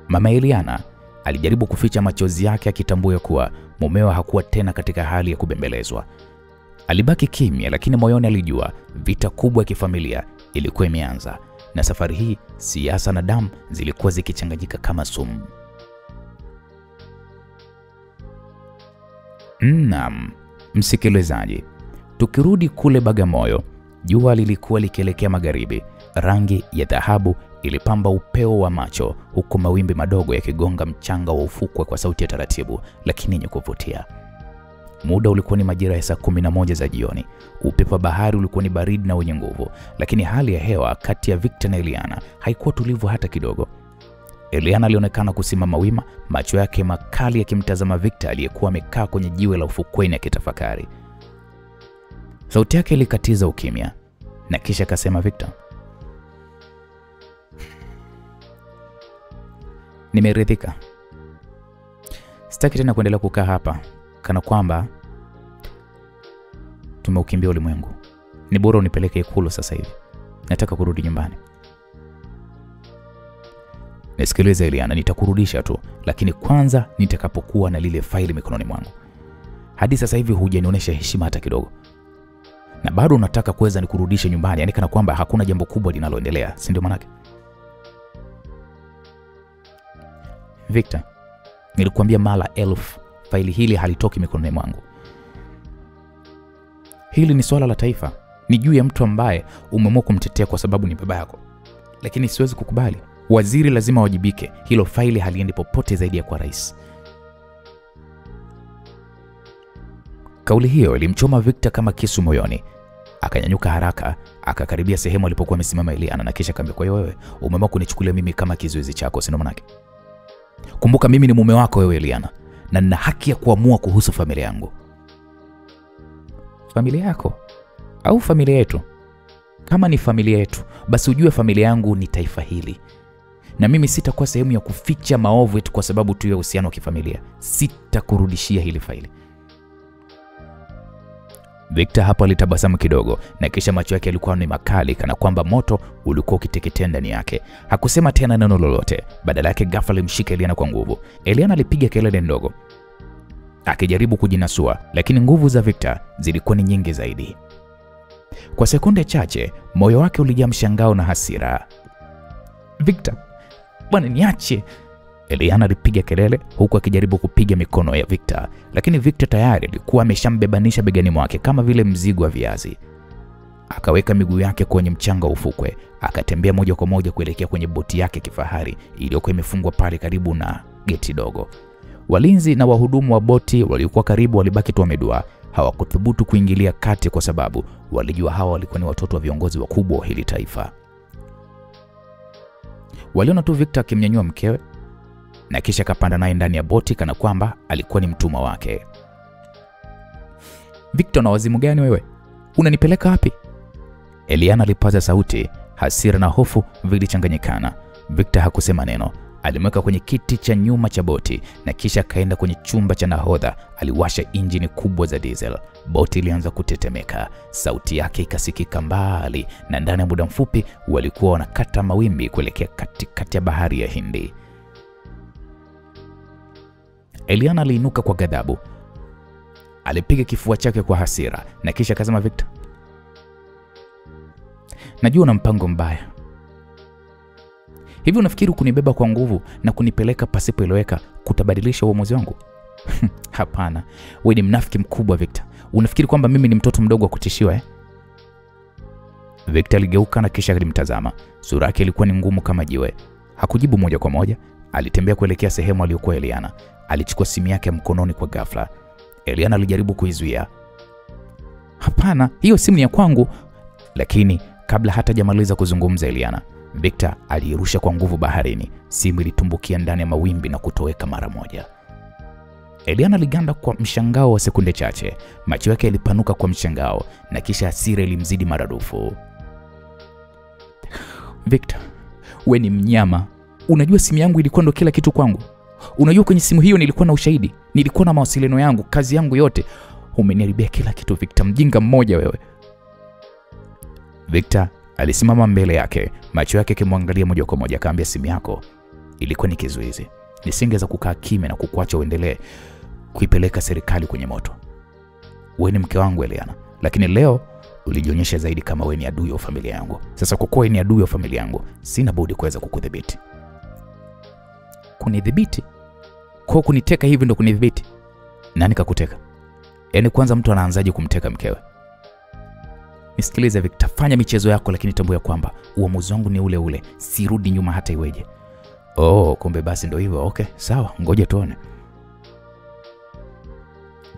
Mama Eliana alijaribu kuficha machozi yake, akitambua kuwa mumewa hakuwa tena katika hali ya kubembelezwa. Alibaki kimya, lakini moyoni alijua vita kubwa ya kifamilia ilikuwa imeanza, na safari hii siasa na damu zilikuwa zikichanganyika kama sumu. Naam, msikilizaji, tukirudi kule Bagamoyo, jua lilikuwa likielekea magharibi. Rangi ya dhahabu ilipamba upeo wa macho, huku mawimbi madogo yakigonga mchanga wa ufukwe kwa sauti ya taratibu lakini yenye kuvutia. Muda ulikuwa ni majira ya saa 11 za jioni. Upepo wa bahari ulikuwa ni baridi na wenye nguvu, lakini hali ya hewa kati ya Victor na Eliana haikuwa tulivu hata kidogo. Eliana alionekana kusimama wima, macho yake makali yakimtazama Victor aliyekuwa amekaa kwenye jiwe la ufukweni akitafakari. Sauti yake ilikatiza ukimya, na kisha akasema, Victor, nimeridhika. Sitaki tena kuendelea kukaa hapa kana kwamba tumeukimbia ulimwengu. Ni bora unipeleke Ikulu sasa hivi. Nataka kurudi nyumbani. Nisikilize Eliana, nitakurudisha tu, lakini kwanza nitakapokuwa na lile faili mikononi mwangu. Hadi sasa hivi hujanionyesha heshima hata kidogo. Na bado unataka kuweza nikurudishe nyumbani, yani kana kwamba hakuna jambo kubwa linaloendelea, si ndio manake? Victor, nilikwambia mara 1000, faili hili halitoki mikononi mwangu. Hili ni swala la taifa. Ni juu ya mtu ambaye umeamua kumtetea kwa sababu ni baba yako. Lakini siwezi kukubali. Waziri lazima wajibike. Hilo faili haliendi popote zaidi ya kwa rais. Kauli hiyo ilimchoma Victor kama kisu moyoni. Akanyanyuka haraka, akakaribia sehemu alipokuwa amesimama Eliana na kisha akamwambia, kwa hiyo wewe umeamua kunichukulia mimi kama kizuizi chako, si ndio manake? Kumbuka mimi ni mume wako wewe Eliana, na nina haki ya kuamua kuhusu familia yangu. Familia yako au familia yetu? Kama ni familia yetu, basi ujue familia yangu ni taifa hili. Na mimi sitakuwa sehemu ya kuficha maovu yetu kwa sababu tu ya uhusiano wa kifamilia. Sitakurudishia hili faili. Victor hapo alitabasamu kidogo na kisha macho yake yalikuwa ni makali kana kwamba moto ulikuwa ukiteketea ndani yake. Hakusema tena neno lolote, badala yake ghafla alimshika Eliana kwa nguvu. Eliana alipiga kelele ndogo akijaribu kujinasua, lakini nguvu za Victor zilikuwa ni nyingi zaidi. Kwa sekunde chache moyo wake ulijaa mshangao na hasira. Victor, bwana niache. Eliana alipiga kelele huku akijaribu kupiga mikono ya Victor, lakini Victor tayari alikuwa ameshambebanisha begani mwake kama vile mzigo wa viazi. Akaweka miguu yake kwenye mchanga wa ufukwe, akatembea moja kwa moja kuelekea kwenye boti yake kifahari iliyokuwa imefungwa pale karibu na geti dogo. Walinzi na wahudumu wa boti waliokuwa karibu walibaki tu wamedua. Hawakuthubutu kuingilia kati kwa sababu walijua hawa walikuwa ni watoto wa viongozi wakubwa wa hili taifa. Waliona tu Victor akimnyanyua mkewe na kisha kapanda naye ndani ya boti kana kwamba alikuwa ni mtumwa wake. Victor, na wazimu gani wewe? Unanipeleka wapi? Eliana alipaza sauti, hasira na hofu vilichanganyikana. Victor hakusema neno. Alimweka kwenye kiti cha nyuma cha boti na kisha kaenda kwenye chumba cha nahodha. Aliwasha injini kubwa za diesel. Boti ilianza kutetemeka. Sauti yake ikasikika mbali na ndani ya muda mfupi walikuwa wanakata mawimbi kuelekea katikati ya bahari ya Hindi. Eliana aliinuka kwa ghadhabu. Alipiga kifua chake kwa hasira na kisha akasema, Victor, najua una mpango mbaya. Hivi unafikiri kunibeba kwa nguvu na kunipeleka pasipo eleweka kutabadilisha uamuzi wangu? Hapana, wewe ni mnafiki mkubwa Victor. Unafikiri kwamba mimi ni mtoto mdogo wa kutishiwa eh? Victor aligeuka na kisha alimtazama. Sura yake ilikuwa ni ngumu kama jiwe. Hakujibu moja kwa moja. Alitembea kuelekea sehemu aliyokuwa Eliana. Alichukua simu yake mkononi kwa ghafla. Eliana alijaribu kuizuia. Hapana, hiyo simu ni ya kwangu. Lakini kabla hata hajamaliza kuzungumza Eliana, Victor alirusha kwa nguvu baharini. Simu ilitumbukia ndani ya mawimbi na kutoweka mara moja. Eliana aliganda kwa mshangao wa sekunde chache. Macho yake yalipanuka kwa mshangao na kisha hasira ilimzidi maradufu. Victor, wewe ni mnyama. Unajua simu yangu ilikuwa ndo kila kitu kwangu. Unajua kwenye simu hiyo nilikuwa na ushahidi, nilikuwa na mawasiliano yangu, kazi yangu yote. Umeniharibia kila kitu Victor, mjinga mmoja wewe. Victor alisimama mbele yake, macho yake yakimwangalia moja kwa moja. Akaambia, simu yako ilikuwa ni kizuizi. Nisingeweza kukaa kimya na kukuacha uendelee kuipeleka serikali kwenye moto. Wewe ni mke wangu Eliana, lakini leo ulijionyesha zaidi kama wewe ni adui wa familia yangu. Sasa kwa kuwa wewe ni adui wa familia yangu, sina budi kuweza kukudhibiti. Kunidhibiti? Kwa kuniteka hivi ndo kunidhibiti? Nani kakuteka? Yaani kwanza mtu anaanzaje kumteka mkewe? Nisikilize Victor, fanya michezo yako lakini tambua kwamba uamuzi wangu ni ule ule. Sirudi nyuma hata iweje. Oh, kumbe basi ndio hivyo. Okay, sawa, ngoja tuone.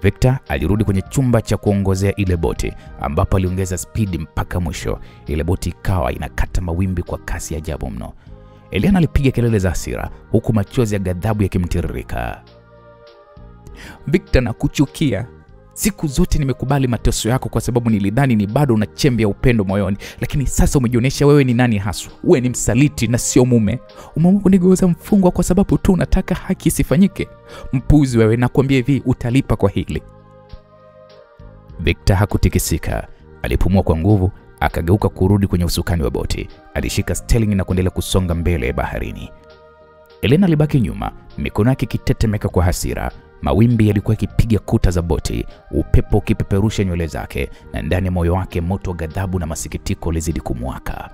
Victor alirudi kwenye chumba cha kuongozea ile boti ambapo aliongeza spidi mpaka mwisho. Ile boti ikawa inakata mawimbi kwa kasi ya ajabu mno. Eliana alipiga kelele za hasira huku machozi ya ghadhabu yakimtiririka. Victor, nakuchukia. Siku zote nimekubali mateso yako kwa sababu nilidhani ni bado una chembe ya upendo moyoni, lakini sasa umejionyesha wewe ni nani haswa. Wewe ni msaliti na sio mume. Umeamua kunigeuza mfungwa kwa sababu tu unataka haki isifanyike. Mpuzi wewe, nakwambia hivi utalipa kwa hili. Victor hakutikisika. Alipumua kwa nguvu, akageuka kurudi kwenye usukani wa boti. Alishika steering na kuendelea kusonga mbele baharini. Eliana alibaki nyuma, mikono yake ikitetemeka kwa hasira. Mawimbi yalikuwa yakipiga kuta za boti, upepo ukipeperusha nywele zake, na ndani ya moyo wake moto wa ghadhabu na masikitiko ulizidi kumwaka.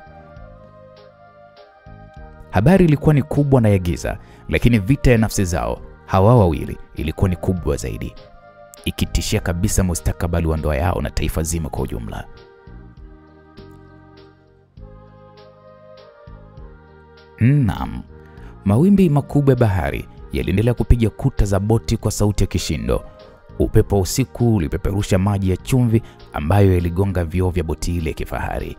Habari ilikuwa ni kubwa na ya giza, lakini vita ya nafsi zao hawa wawili ilikuwa ni kubwa zaidi, ikitishia kabisa mustakabali wa ndoa yao na taifa zima kwa ujumla. Naam, mawimbi makubwa ya bahari yaliendelea kupiga kuta za boti kwa sauti ya kishindo. Upepo wa usiku ulipeperusha maji ya chumvi ambayo yaligonga vioo vya boti ile ya kifahari.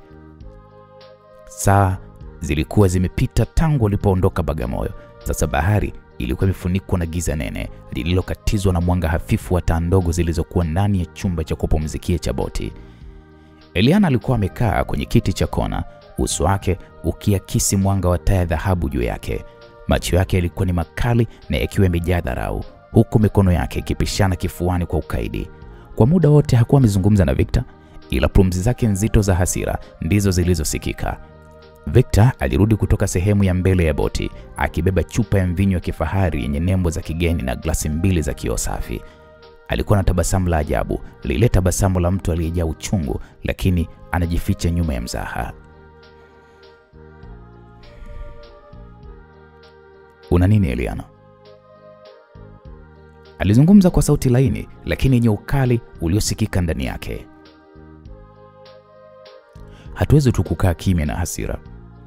Saa zilikuwa zimepita tangu walipoondoka Bagamoyo. Sasa bahari ilikuwa imefunikwa na giza nene lililokatizwa na mwanga hafifu wa taa ndogo zilizokuwa ndani ya chumba cha kupumzikia cha boti. Eliana alikuwa amekaa kwenye kiti cha kona, uso wake ukiakisi mwanga wa taa ya dhahabu juu yake. Macho yake yalikuwa ni makali na yakiwa yamejaa dharau, huku mikono yake ikipishana kifuani kwa ukaidi. Kwa muda wote hakuwa amezungumza na Victor, ila pumzi zake nzito za hasira ndizo zilizosikika. Victor alirudi kutoka sehemu ya mbele ya boti akibeba chupa ya mvinyo wa kifahari yenye nembo za kigeni na glasi 2 za kioo safi. Alikuwa na tabasamu la ajabu, lile tabasamu la mtu aliyejaa uchungu lakini anajificha nyuma ya mzaha. Una nini Eliana? Alizungumza kwa sauti laini lakini yenye ukali uliosikika ndani yake. Hatuwezi tu kukaa kimya na hasira.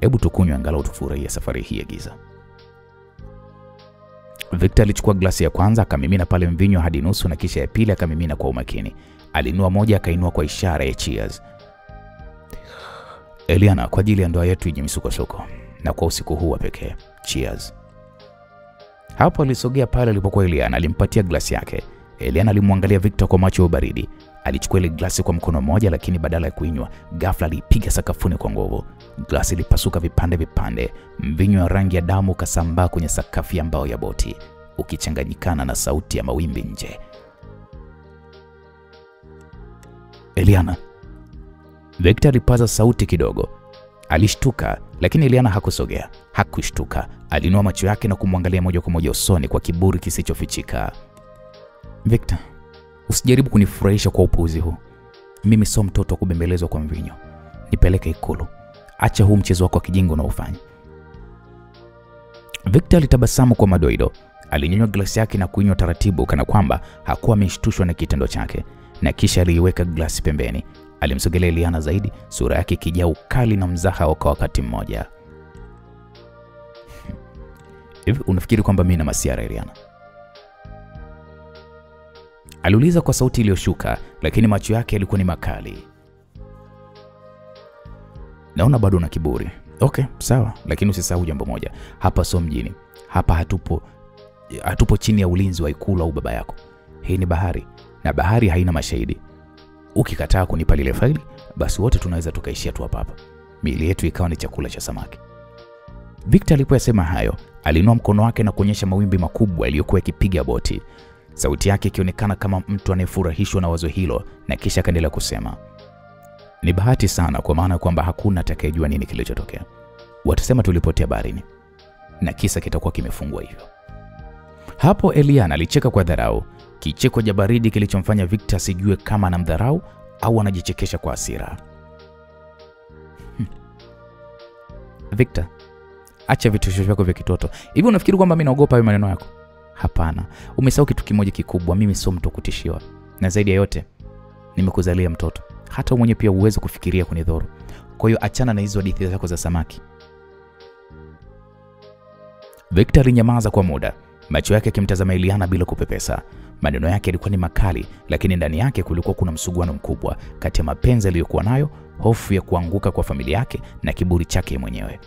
Hebu tukunywe angalau tufurahie safari hii ya giza. Victor alichukua glasi ya kwanza akamimina pale mvinyo hadi nusu na kisha ya pili akamimina kwa umakini. Alinua moja akainua kwa ishara ya cheers. Eliana, kwa ajili ya ndoa yetu yenye misukosuko na kwa usiku huu pekee. Cheers. Hapo alisogea pale alipokuwa Eliana, alimpatia glasi yake. Eliana alimwangalia Victor kwa macho ya baridi. Alichukua ile glasi kwa mkono mmoja lakini badala ya kuinywa, ghafla alipiga sakafuni kwa nguvu. Glasi ilipasuka vipande vipande. Mvinyo wa rangi ya damu ukasambaa kwenye sakafu ya mbao ya boti, ukichanganyikana na sauti ya mawimbi nje. Eliana. Victor alipaza sauti kidogo. Alishtuka lakini Eliana hakusogea, hakushtuka. Alinua macho yake na kumwangalia moja kwa moja usoni kwa kiburi kisichofichika. Victor, usijaribu kunifurahisha kwa upuuzi huu. Mimi sio mtoto wa kubembelezwa kwa mvinyo. Nipeleke Ikulu. Acha huu mchezo wako wa kijinga unaofanya. Victor alitabasamu kwa madoido. Alinyanyua glasi yake na kuinywa taratibu kana kwamba hakuwa ameshtushwa na kitendo chake, na kisha aliiweka glasi pembeni. Alimsogelea Eliana zaidi, sura yake ikijaa ukali na mzaha kwa wakati mmoja. Hivi unafikiri kwamba mimi na masiara Eliana? Aliuliza kwa sauti iliyoshuka lakini macho yake yalikuwa ni makali. Naona bado una kiburi. Okay, sawa, lakini usisahau jambo moja. Hapa sio mjini. Hapa hatupo chini ya ulinzi wa Ikulu au baba yako. Hii ni bahari na bahari haina mashahidi. Ukikataa kunipa lile faili, basi wote tunaweza tukaishia tu hapa. Miili yetu ikawa ni chakula cha samaki. Victor alipoyasema hayo, alinua mkono wake na kuonyesha mawimbi makubwa yaliyokuwa yakipiga boti. Sauti yake ikionekana kama mtu anayefurahishwa na wazo hilo, na kisha akaendelea kusema, ni bahati sana kwa maana kwamba hakuna atakayejua nini kilichotokea. Watasema tulipotea baharini na kisa kitakuwa kimefungwa hivyo. Hapo Eliana alicheka kwa dharau, kicheko cha baridi kilichomfanya Victor asijue kama anamdharau au anajichekesha kwa hasira. Victor, acha vitisho vyako vya kitoto. Hivi unafikiri kwamba mimi naogopa hayo maneno yako? Hapana, umesahau kitu kimoja kikubwa. Mimi sio mtu kutishiwa, na zaidi ya yote nimekuzalia mtoto. Hata mwenye pia uwezo kufikiria kunidhuru. Kwa hiyo achana na hizo hadithi zako za samaki. Victor alinyamaza kwa muda, macho yake yakimtazama Eliana bila kupepesa. Maneno yake yalikuwa ni makali, lakini ndani yake kulikuwa kuna msuguano mkubwa kati ya mapenzi aliyokuwa nayo, hofu ya kuanguka kwa familia yake na kiburi chake mwenyewe.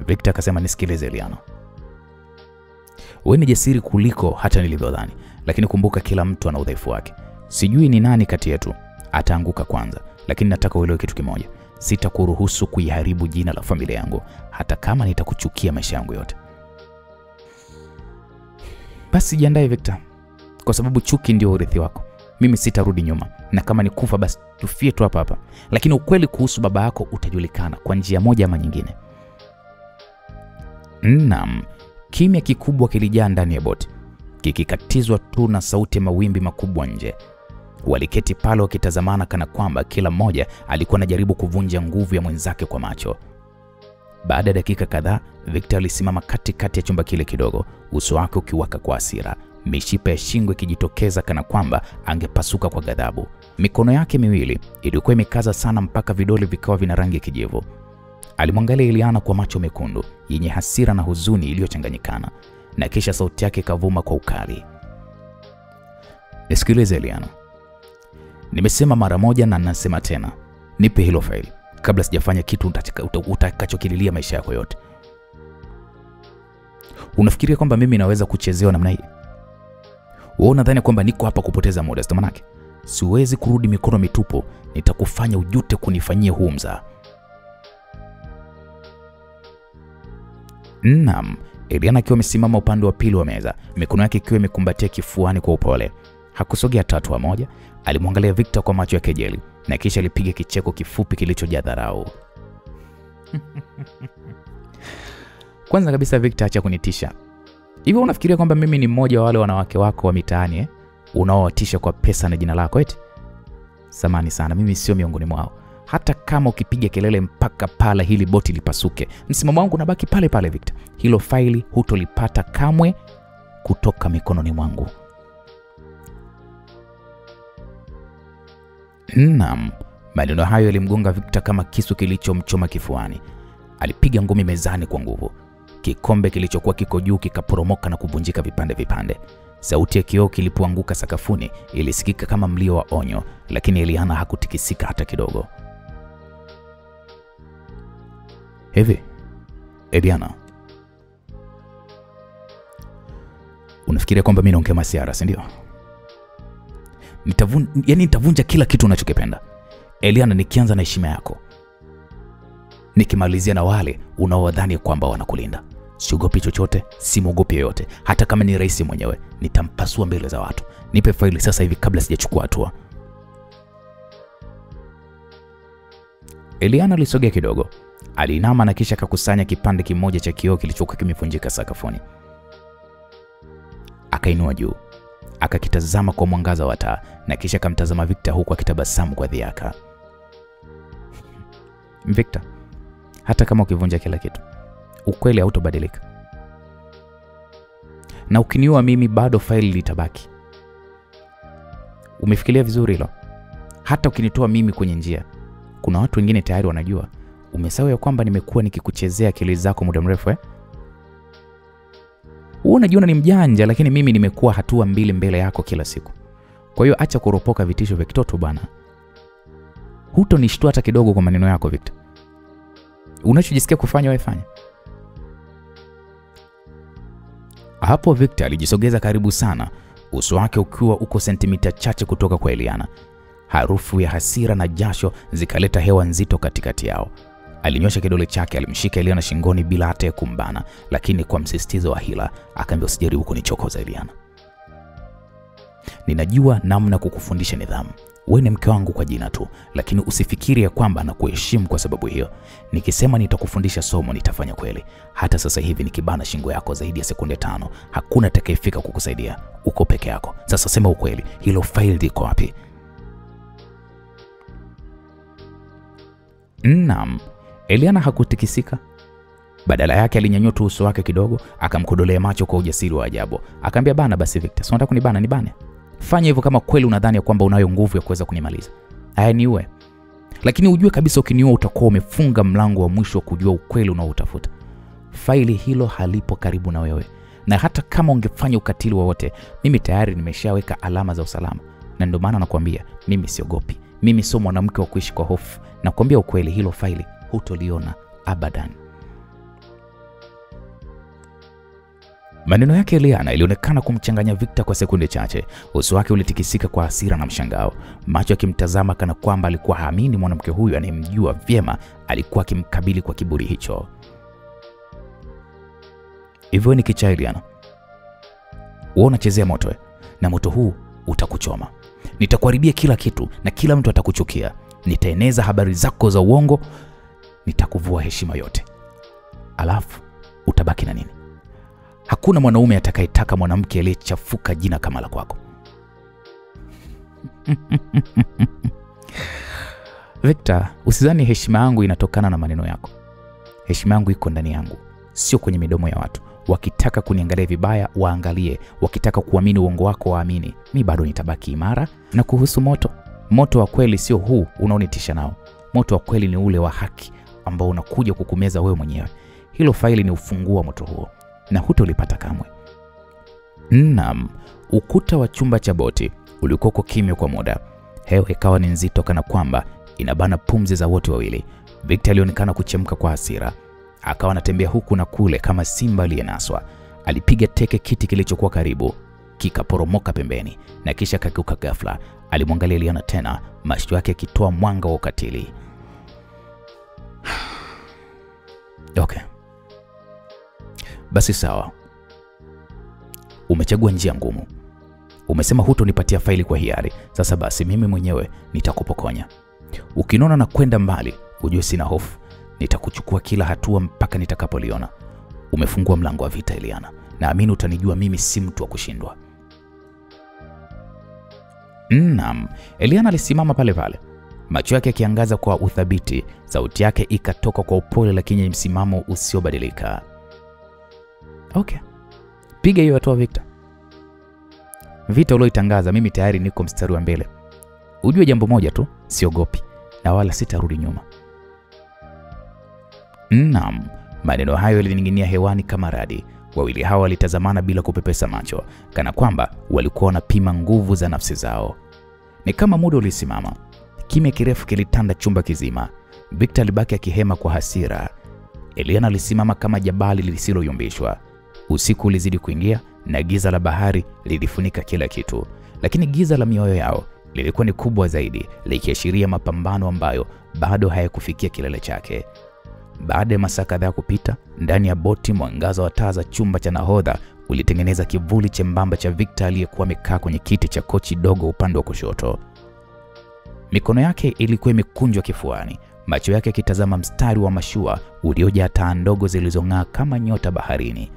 Victor akasema, nisikilize Eliana. Wewe ni jasiri kuliko hata nilivyodhani, lakini kumbuka kila mtu ana udhaifu wake. Sijui ni nani kati yetu ataanguka kwanza, lakini nataka uelewe kitu kimoja. Sitakuruhusu kuiharibu jina la familia yangu, hata kama nitakuchukia maisha yangu yote. Basi jiandae Victor, kwa sababu chuki ndio urithi wako. Mimi sitarudi nyuma, na kama ni kufa basi tufie tu hapa. Lakini ukweli kuhusu baba yako utajulikana kwa njia moja ama nyingine. Naam. Kimya kikubwa kilijaa ndani ya boti, kikikatizwa tu na sauti ya mawimbi makubwa nje. Waliketi pale wakitazamana kana kwamba kila mmoja alikuwa anajaribu kuvunja nguvu ya mwenzake kwa macho. Baada ya dakika kadhaa, Victor alisimama katikati ya chumba kile kidogo, uso wake ukiwaka kwa hasira, mishipa ya shingo ikijitokeza kana kwamba angepasuka kwa ghadhabu. Mikono yake miwili ilikuwa imekaza sana mpaka vidole vikawa vina rangi ya kijivu. Alimwangalia Eliana kwa macho mekundu yenye hasira na huzuni iliyochanganyikana, na kisha sauti yake ikavuma kwa ukali. Nisikilize Eliana. Nimesema mara moja na nasema tena. Nipe hilo faili kabla sijafanya kitu utakachokililia maisha yako yote. Unafikiria kwamba mimi naweza kuchezewa namna hii? Wewe unadhani kwamba niko hapa kupoteza muda? Sio manake. Siwezi kurudi mikono mitupu. Nitakufanya ujute kunifanyia huu mzaa. Naam, Eliana akiwa amesimama upande wa pili wa meza, mikono yake ikiwa imekumbatia kifuani kwa upole. Hakusogea hatua moja, alimwangalia Victor kwa macho ya kejeli na kisha alipiga kicheko kifupi kilichojaa dharau. Kwanza kabisa Victor, acha kunitisha. Hivi unafikiria kwamba mimi ni mmoja wa wale wanawake wako wa mitaani unaowatisha kwa pesa na jina lako eti? Samani sana, mimi sio miongoni mwao. Hata kama ukipiga kelele mpaka pala hili boti lipasuke, msimamo wangu unabaki pale pale Victor. Hilo faili hutolipata kamwe kutoka mikononi mwangu. Naam, maneno hayo yalimgonga Victor kama kisu kilichomchoma kifuani. Alipiga ngumi mezani kwa nguvu. Kikombe kilichokuwa kiko juu kikaporomoka na kuvunjika vipande vipande. Sauti ya kioo kilipoanguka sakafuni ilisikika kama mlio wa onyo, lakini Eliana hakutikisika hata kidogo. Hivi, Eliana, unafikiria kwamba mimi naongea masiara, si ndio? Nitavunja kila kitu unachokipenda. Eliana, nikianza na heshima yako, nikimalizia na wale unaowadhani kwamba wanakulinda. Siogopi chochote, simogopi yoyote. Hata kama ni rais mwenyewe, nitampasua mbele za watu. Nipe faili sasa hivi kabla sijachukua hatua. Eliana alisogea kidogo. Aliinama na kisha akakusanya kipande kimoja cha kioo kilichokuwa kimevunjika sakafuni. Akainua juu, akakitazama kwa mwangaza wa taa na kisha akamtazama Victor huku akitabasamu kwa dhiaka. Victor, hata kama ukivunja kila kitu, ukweli hautobadilika. Na ukiniua mimi bado faili litabaki. Umefikiria vizuri hilo? Hata ukinitoa mimi kwenye njia, kuna watu wengine tayari wanajua. Umesahau ya kwamba nimekuwa nikikuchezea akili zako muda mrefu Wewe unajiona ni mjanja, lakini mimi nimekuwa hatua mbili mbele yako kila siku. Kwa hiyo acha kuropoka vitisho vya kitoto bwana. Hutonishtua hata kidogo kwa maneno yako Victor. Unachojisikia kufanya wewe fanya. Hapo Victor alijisogeza karibu sana, uso wake ukiwa uko sentimita chache kutoka kwa Eliana. Harufu ya hasira na jasho zikaleta hewa nzito katikati yao. Alinyosha kidole chake, alimshika Eliana shingoni bila hata kumbana, lakini kwa msisitizo wa hila akaambia, usijaribu kunichokoza Eliana. Ninajua namna kukufundisha nidhamu. Wewe ni mke wangu kwa jina tu, lakini usifikiri ya kwamba nakuheshimu kwa sababu hiyo. Nikisema nitakufundisha somo nitafanya kweli. Hata sasa hivi nikibana shingo yako zaidi ya sekunde 5, hakuna atakayefika kukusaidia. Uko peke yako. Sasa sema ukweli, hilo faili liko wapi? Naam, Eliana hakutikisika. Badala yake alinyanyua tu uso wake kidogo, akamkodolea macho kwa ujasiri wa ajabu. Akaambia, bana basi Victor, unataka kunibana nibane? Fanya hivyo kama kweli unadhani kwamba unayo nguvu ya kuweza kunimaliza. Haya, niue. Lakini ujue kabisa ukiniua utakuwa umefunga mlango wa mwisho kujua ukweli unaoutafuta. Faili hilo halipo karibu na wewe. Na hata kama ungefanya ukatili wowote, mimi tayari nimeshaweka alama za usalama. Na ndio maana nakwambia, mimi siogopi. Mimi sio mwanamke wa kuishi kwa hofu. Nakwambia ukweli, hilo faili hutoliona abadan. Maneno yake Eliana ilionekana kumchanganya Victor kwa sekunde chache. Uso wake ulitikisika kwa hasira na mshangao, macho akimtazama kana kwamba alikuwa haamini mwanamke huyu anemjua vyema alikuwa akimkabili kwa kiburi hicho. Hivyo ni kicha Eliana. Wewe unachezea moto na moto huu utakuchoma. Nitakuharibia kila kitu na kila mtu atakuchukia. Nitaeneza habari zako za uongo, nitakuvua heshima yote. Alafu utabaki na nini? Hakuna mwanaume atakayetaka mwanamke aliyechafuka jina kama la kwako. Victor, usidhani heshima yangu inatokana na maneno yako. Heshima yangu iko ndani yangu, sio kwenye midomo ya watu. Wakitaka kuniangalia vibaya waangalie, wakitaka kuamini uongo wako waamini. Mimi bado nitabaki imara. Na kuhusu moto, moto wa kweli sio huu unaonitisha nao. Moto wa kweli ni ule wa haki ambao unakuja kukumeza wewe mwenyewe. Hilo faili ni ufunguo wa moto huo, na hutolipata kamwe. Naam, ukuta wa chumba cha boti ulikuwa uko kimya kwa muda. Hewa ikawa ni nzito kana kwamba inabana pumzi za wote wawili. Victor alionekana kuchemka kwa hasira. Akawa anatembea huku na kule kama simba aliyenaswa. Alipiga teke kiti kilichokuwa karibu, kikaporomoka pembeni na kisha kakiuka ghafla. Alimwangalia Eliana tena, macho yake yakitoa mwanga wa ukatili. Okay. Basi sawa. Umechagua njia ngumu. Umesema hutonipatia faili kwa hiari. Sasa basi mimi mwenyewe nitakupokonya. Ukinona na kwenda mbali, ujue sina hofu. Nitakuchukua kila hatua mpaka nitakapoliona. Umefungua mlango wa vita Eliana. Naamini utanijua mimi si mtu wa kushindwa. Naam. Eliana alisimama pale pale, macho yake yakiangaza kwa uthabiti. Sauti yake ikatoka kwa upole lakini msimamo usiobadilika. Okay. Piga hiyo hatua Victor. Vita ulioitangaza mimi tayari niko mstari wa mbele. Ujue jambo moja tu, siogopi na wala sitarudi nyuma. Naam. Maneno hayo yalining'inia hewani kama radi. Wawili hawa walitazamana bila kupepesa macho, kana kwamba walikuwa wanapima nguvu za nafsi zao. Ni kama muda ulisimama. Kimya kirefu kilitanda chumba kizima. Victor alibaki akihema kwa hasira. Eliana alisimama kama jabali lisiloyumbishwa. Usiku ulizidi kuingia na giza la bahari lilifunika kila kitu, lakini giza la mioyo yao lilikuwa ni kubwa zaidi, likiashiria mapambano ambayo bado hayakufikia kilele chake. Baada ya masaa kadhaa kupita, ndani ya boti mwangaza wa taa za chumba cha nahodha ulitengeneza kivuli chembamba cha Victor aliyekuwa amekaa kwenye kiti cha kochi dogo upande wa kushoto. Mikono yake ilikuwa imekunjwa kifuani, macho yake yakitazama mstari wa mashua uliojaa taa ndogo zilizong'aa kama nyota baharini.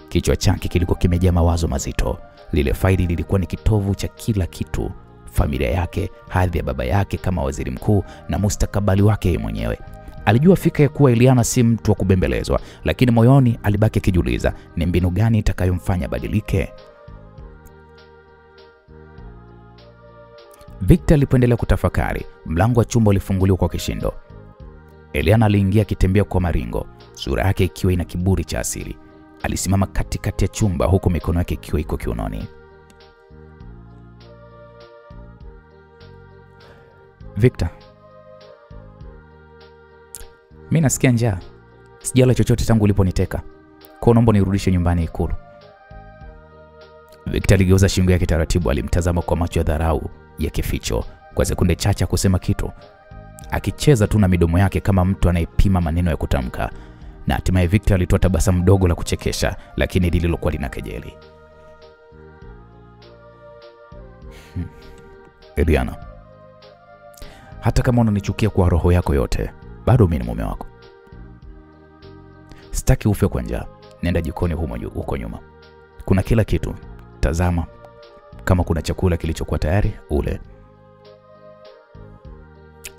Kichwa chake kilikuwa kimejaa mawazo mazito. Lile faili lilikuwa ni kitovu cha kila kitu: familia yake, hadhi ya baba yake kama waziri mkuu na mustakabali wake yeye mwenyewe. Alijua fika ya kuwa Eliana si mtu wa kubembelezwa, lakini moyoni alibaki akijiuliza ni mbinu gani itakayomfanya badilike. Victor alipoendelea kutafakari, mlango wa chumba ulifunguliwa kwa kishindo. Eliana aliingia akitembea kwa maringo, sura yake ikiwa ina kiburi cha asili. Alisimama katikati ya chumba huku mikono yake ikiwa iko kiunoni. Victor, mimi nasikia njaa. Sijala chochote tangu uliponiteka. Kwa naomba nirudishe nyumbani Ikulu. Victor aligeuza shingo yake taratibu, alimtazama kwa macho ya dharau ya kificho. Kwa sekunde chache kusema kitu, akicheza tu na midomo yake kama mtu anayepima maneno ya kutamka. Na hatimaye Victor alitoa tabasamu dogo la kuchekesha, lakini lililokuwa lina kejeli. Eliana, hata kama unanichukia kwa roho yako yote, bado mimi ni mume wako. Sitaki ufe kwa njaa. Nenda jikoni huko nyuma. Kuna kila kitu. Tazama kama kuna chakula kilichokuwa tayari ule.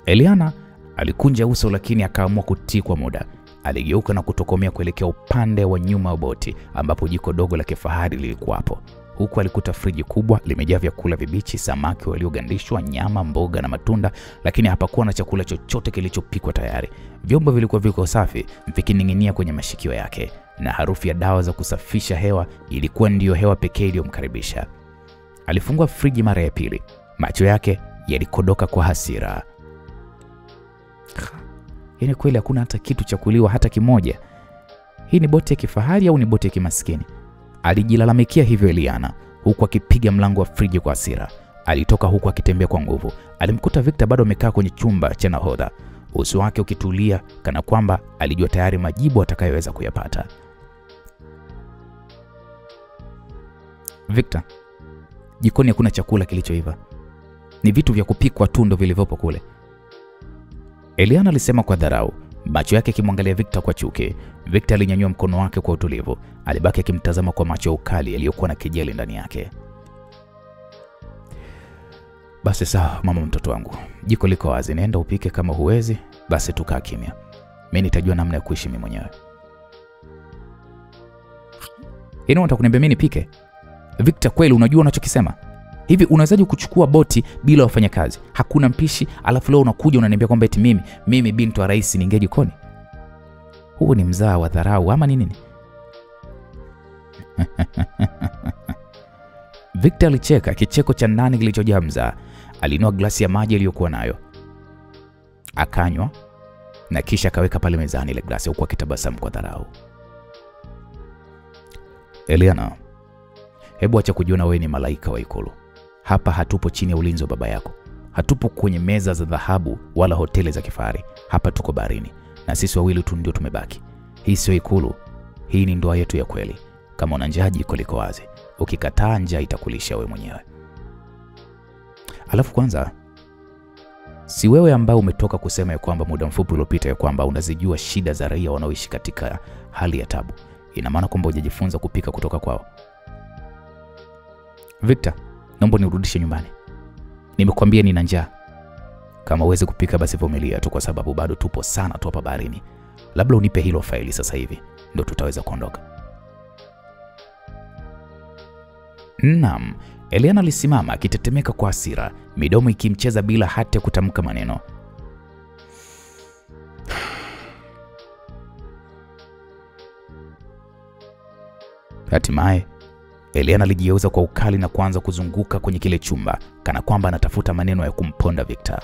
Eliana alikunja uso lakini akaamua kutii kwa muda. Aligeuka na kutokomea kuelekea upande wa nyuma wa boti ambapo jiko dogo la kifahari lilikuwa hapo. Huku alikuta friji kubwa limejaa vyakula vibichi, samaki waliogandishwa, nyama, mboga na matunda, lakini hapakuwa na chakula chochote kilichopikwa tayari. Vyombo vilikuwa viko safi, vikining'inia kwenye mashikio yake, na harufu ya dawa za kusafisha hewa ilikuwa ndiyo hewa pekee iliyomkaribisha. Alifungua friji mara ya pili, macho yake yalikodoka kwa hasira. Yaani kweli hakuna hata kitu cha kuliwa hata kimoja. Hii ni boti ya kifahari au ni boti ya kimaskini? Alijilalamikia hivyo Eliana, huku akipiga mlango wa friji kwa hasira. Alitoka huku akitembea kwa nguvu. Alimkuta Victor bado amekaa kwenye chumba cha nahodha, uso wake ukitulia kana kwamba alijua tayari majibu atakayoweza kuyapata. Victor, jikoni hakuna chakula kilichoiva. Ni vitu vya kupikwa tu ndio vilivyopo kule. Eliana alisema kwa dharau, macho yake kimwangalia Victor kwa chuki. Victor alinyanyua mkono wake kwa utulivu, alibaki akimtazama kwa macho ukali yaliyokuwa na kejeli ndani yake. Basi sawa mama mtoto wangu, jiko liko wazi, nenda upike. Kama huwezi basi tukaa kimya. Mimi nitajua namna ya kuishi mimi mwenyewe. Yeye unataka kuniambia mimi nipike? Victor, kweli unajua unachokisema? Hivi unawezaje kuchukua boti bila wafanyakazi? Hakuna mpishi, alafu leo unakuja unaniambia kwamba eti mimi binti wa rais niingie jikoni? Huu ni mzaa wa dharau ama ni nini? Victor alicheka kicheko cha ndani kilichojaa mzaha. Alinua glasi ya maji aliyokuwa nayo, akanywa na kisha akaweka pale mezani ile glasi huku akitabasamu kwa dharau. Eliana, hebu acha kujiona wewe ni malaika wa ikulu. Hapa hatupo chini ya ulinzi wa baba yako. Hatupo kwenye meza za dhahabu wala hoteli za kifahari. Hapa tuko baharini na sisi wawili tu ndio tumebaki. Hii sio ikulu. Hii ni ndoa yetu ya kweli. Kama una njaa jiko liko wazi. Ukikataa njaa itakulisha wewe mwenyewe. Alafu kwanza, si wewe ambao umetoka kusema ya kwamba muda mfupi uliopita ya kwamba unazijua shida za raia wanaoishi katika hali ya tabu? Ina maana kwamba hujajifunza kupika kutoka kwao? Victor, naomba nirudishe nyumbani. Nimekuambia nina njaa. Kama uweze kupika basi vumilia tu, kwa sababu bado tupo sana tu hapa baharini. Labda unipe hilo faili sasa hivi ndio tutaweza kuondoka. Naam, Eliana alisimama akitetemeka kwa hasira, midomo ikimcheza bila hata kutamka maneno. Hatimaye Eliana alijigeuza kwa ukali na kuanza kuzunguka kwenye kile chumba kana kwamba anatafuta maneno ya kumponda Victor.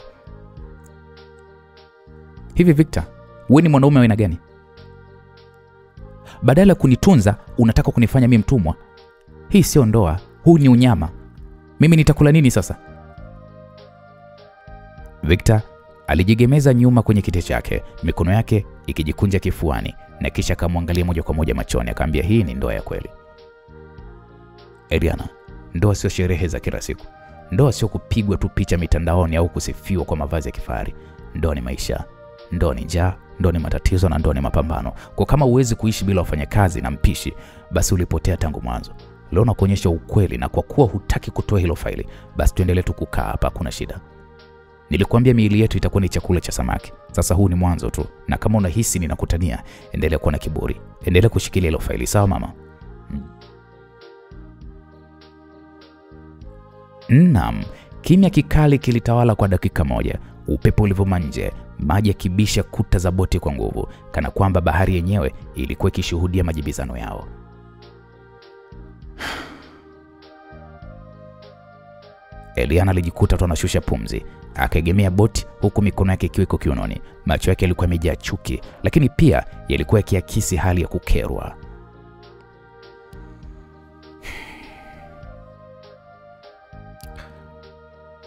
Hivi Victor, wewe ni mwanaume wa aina gani? Badala ya kunitunza unataka kunifanya mimi mtumwa? Hii sio ndoa, huu ni unyama. Mimi nitakula nini sasa? Victor alijigemeza nyuma kwenye kiti chake, mikono yake ikijikunja kifuani, na kisha akamwangalia moja kwa moja machoni, akamwambia hii ni ndoa ya kweli. Eliana, ndoa sio sherehe za kila siku. Ndoa sio kupigwa tu picha mitandaoni au kusifiwa kwa mavazi ya kifahari. Ndoa ni maisha. Ndoa ni njaa, ndoa ni matatizo, na ndoa ni mapambano. Kwa kama uwezi kuishi bila wafanyakazi na mpishi, basi ulipotea tangu mwanzo. Leo nakuonyesha ukweli, na kwa kuwa hutaki kutoa hilo faili, basi tuendelee tu kukaa hapa, kuna shida. Nilikwambia miili yetu itakuwa ni chakula cha samaki. Sasa huu ni mwanzo tu, na kama unahisi ninakutania, endelea kuwa na kiburi. Endelea kushikilia hilo faili, sawa mama? Naam, kimya kikali kilitawala kwa dakika moja. Upepo ulivuma nje, maji yakibisha kuta za boti kwa nguvu, kana kwamba bahari yenyewe ilikuwa ikishuhudia majibizano yao. Eliana alijikuta tu anashusha pumzi, akaegemea boti huku mikono yake ikiwa iko kiunoni. Macho yake yalikuwa yamejaa chuki, lakini pia yalikuwa yakiakisi hali ya kukerwa.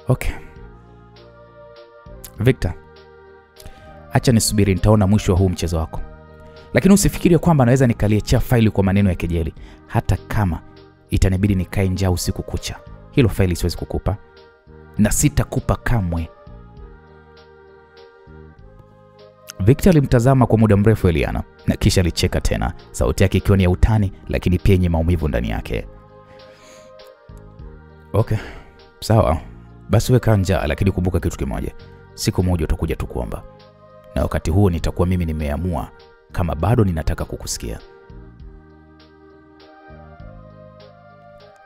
Okay. Victor, acha nisubiri, nitaona mwisho wa huu mchezo wako. Lakini usifikirie kwamba naweza nikaliachia faili kwa maneno ya kejeli. Hata kama itanibidi nikae njaa usiku kucha, hilo faili siwezi kukupa, na sitakupa kamwe. Victor alimtazama kwa muda mrefu Eliana, na kisha alicheka tena, sauti yake ikiwa ni ya utani lakini pia yenye maumivu ndani yake. Okay, sawa. Basi weka njaa, lakini kumbuka kitu kimoja. Siku moja utakuja tukuomba, na wakati huo nitakuwa mimi nimeamua kama bado ninataka kukusikia.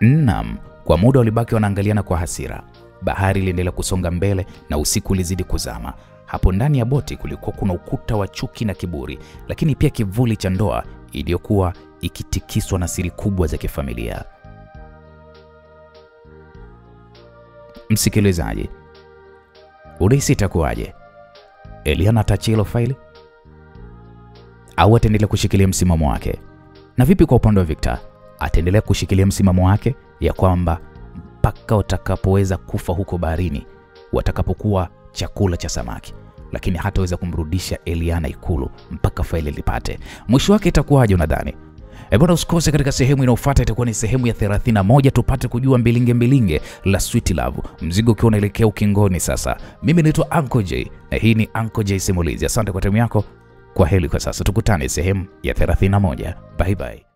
Naam, kwa muda walibaki wanaangaliana kwa hasira. Bahari iliendelea kusonga mbele na usiku ulizidi kuzama. Hapo ndani ya boti kulikuwa kuna ukuta wa chuki na kiburi, lakini pia kivuli cha ndoa iliyokuwa ikitikiswa na siri kubwa za kifamilia. Msikilizaji, unahisi itakuwaje? Eliana ataachia hilo faili au ataendelea kushikilia msimamo wake? Na vipi kwa upande wa Victor? Ataendelea kushikilia msimamo wake ya kwamba mpaka watakapoweza kufa huko baharini, watakapokuwa chakula cha samaki, lakini hataweza kumrudisha Eliana ikulu mpaka faili lipate? Mwisho wake itakuwaje unadhani? Bwana, usikose katika sehemu inayofuata, itakuwa ni sehemu ya 31 tupate kujua mbilinge la Sweet Love, mzigo ukiwa unaelekea ukingoni sasa. Mimi naitwa Uncle J na hii ni Uncle J Simulizi. Asante kwa timu yako. Kwa heri kwa sasa, tukutane sehemu ya 31. Bye bye.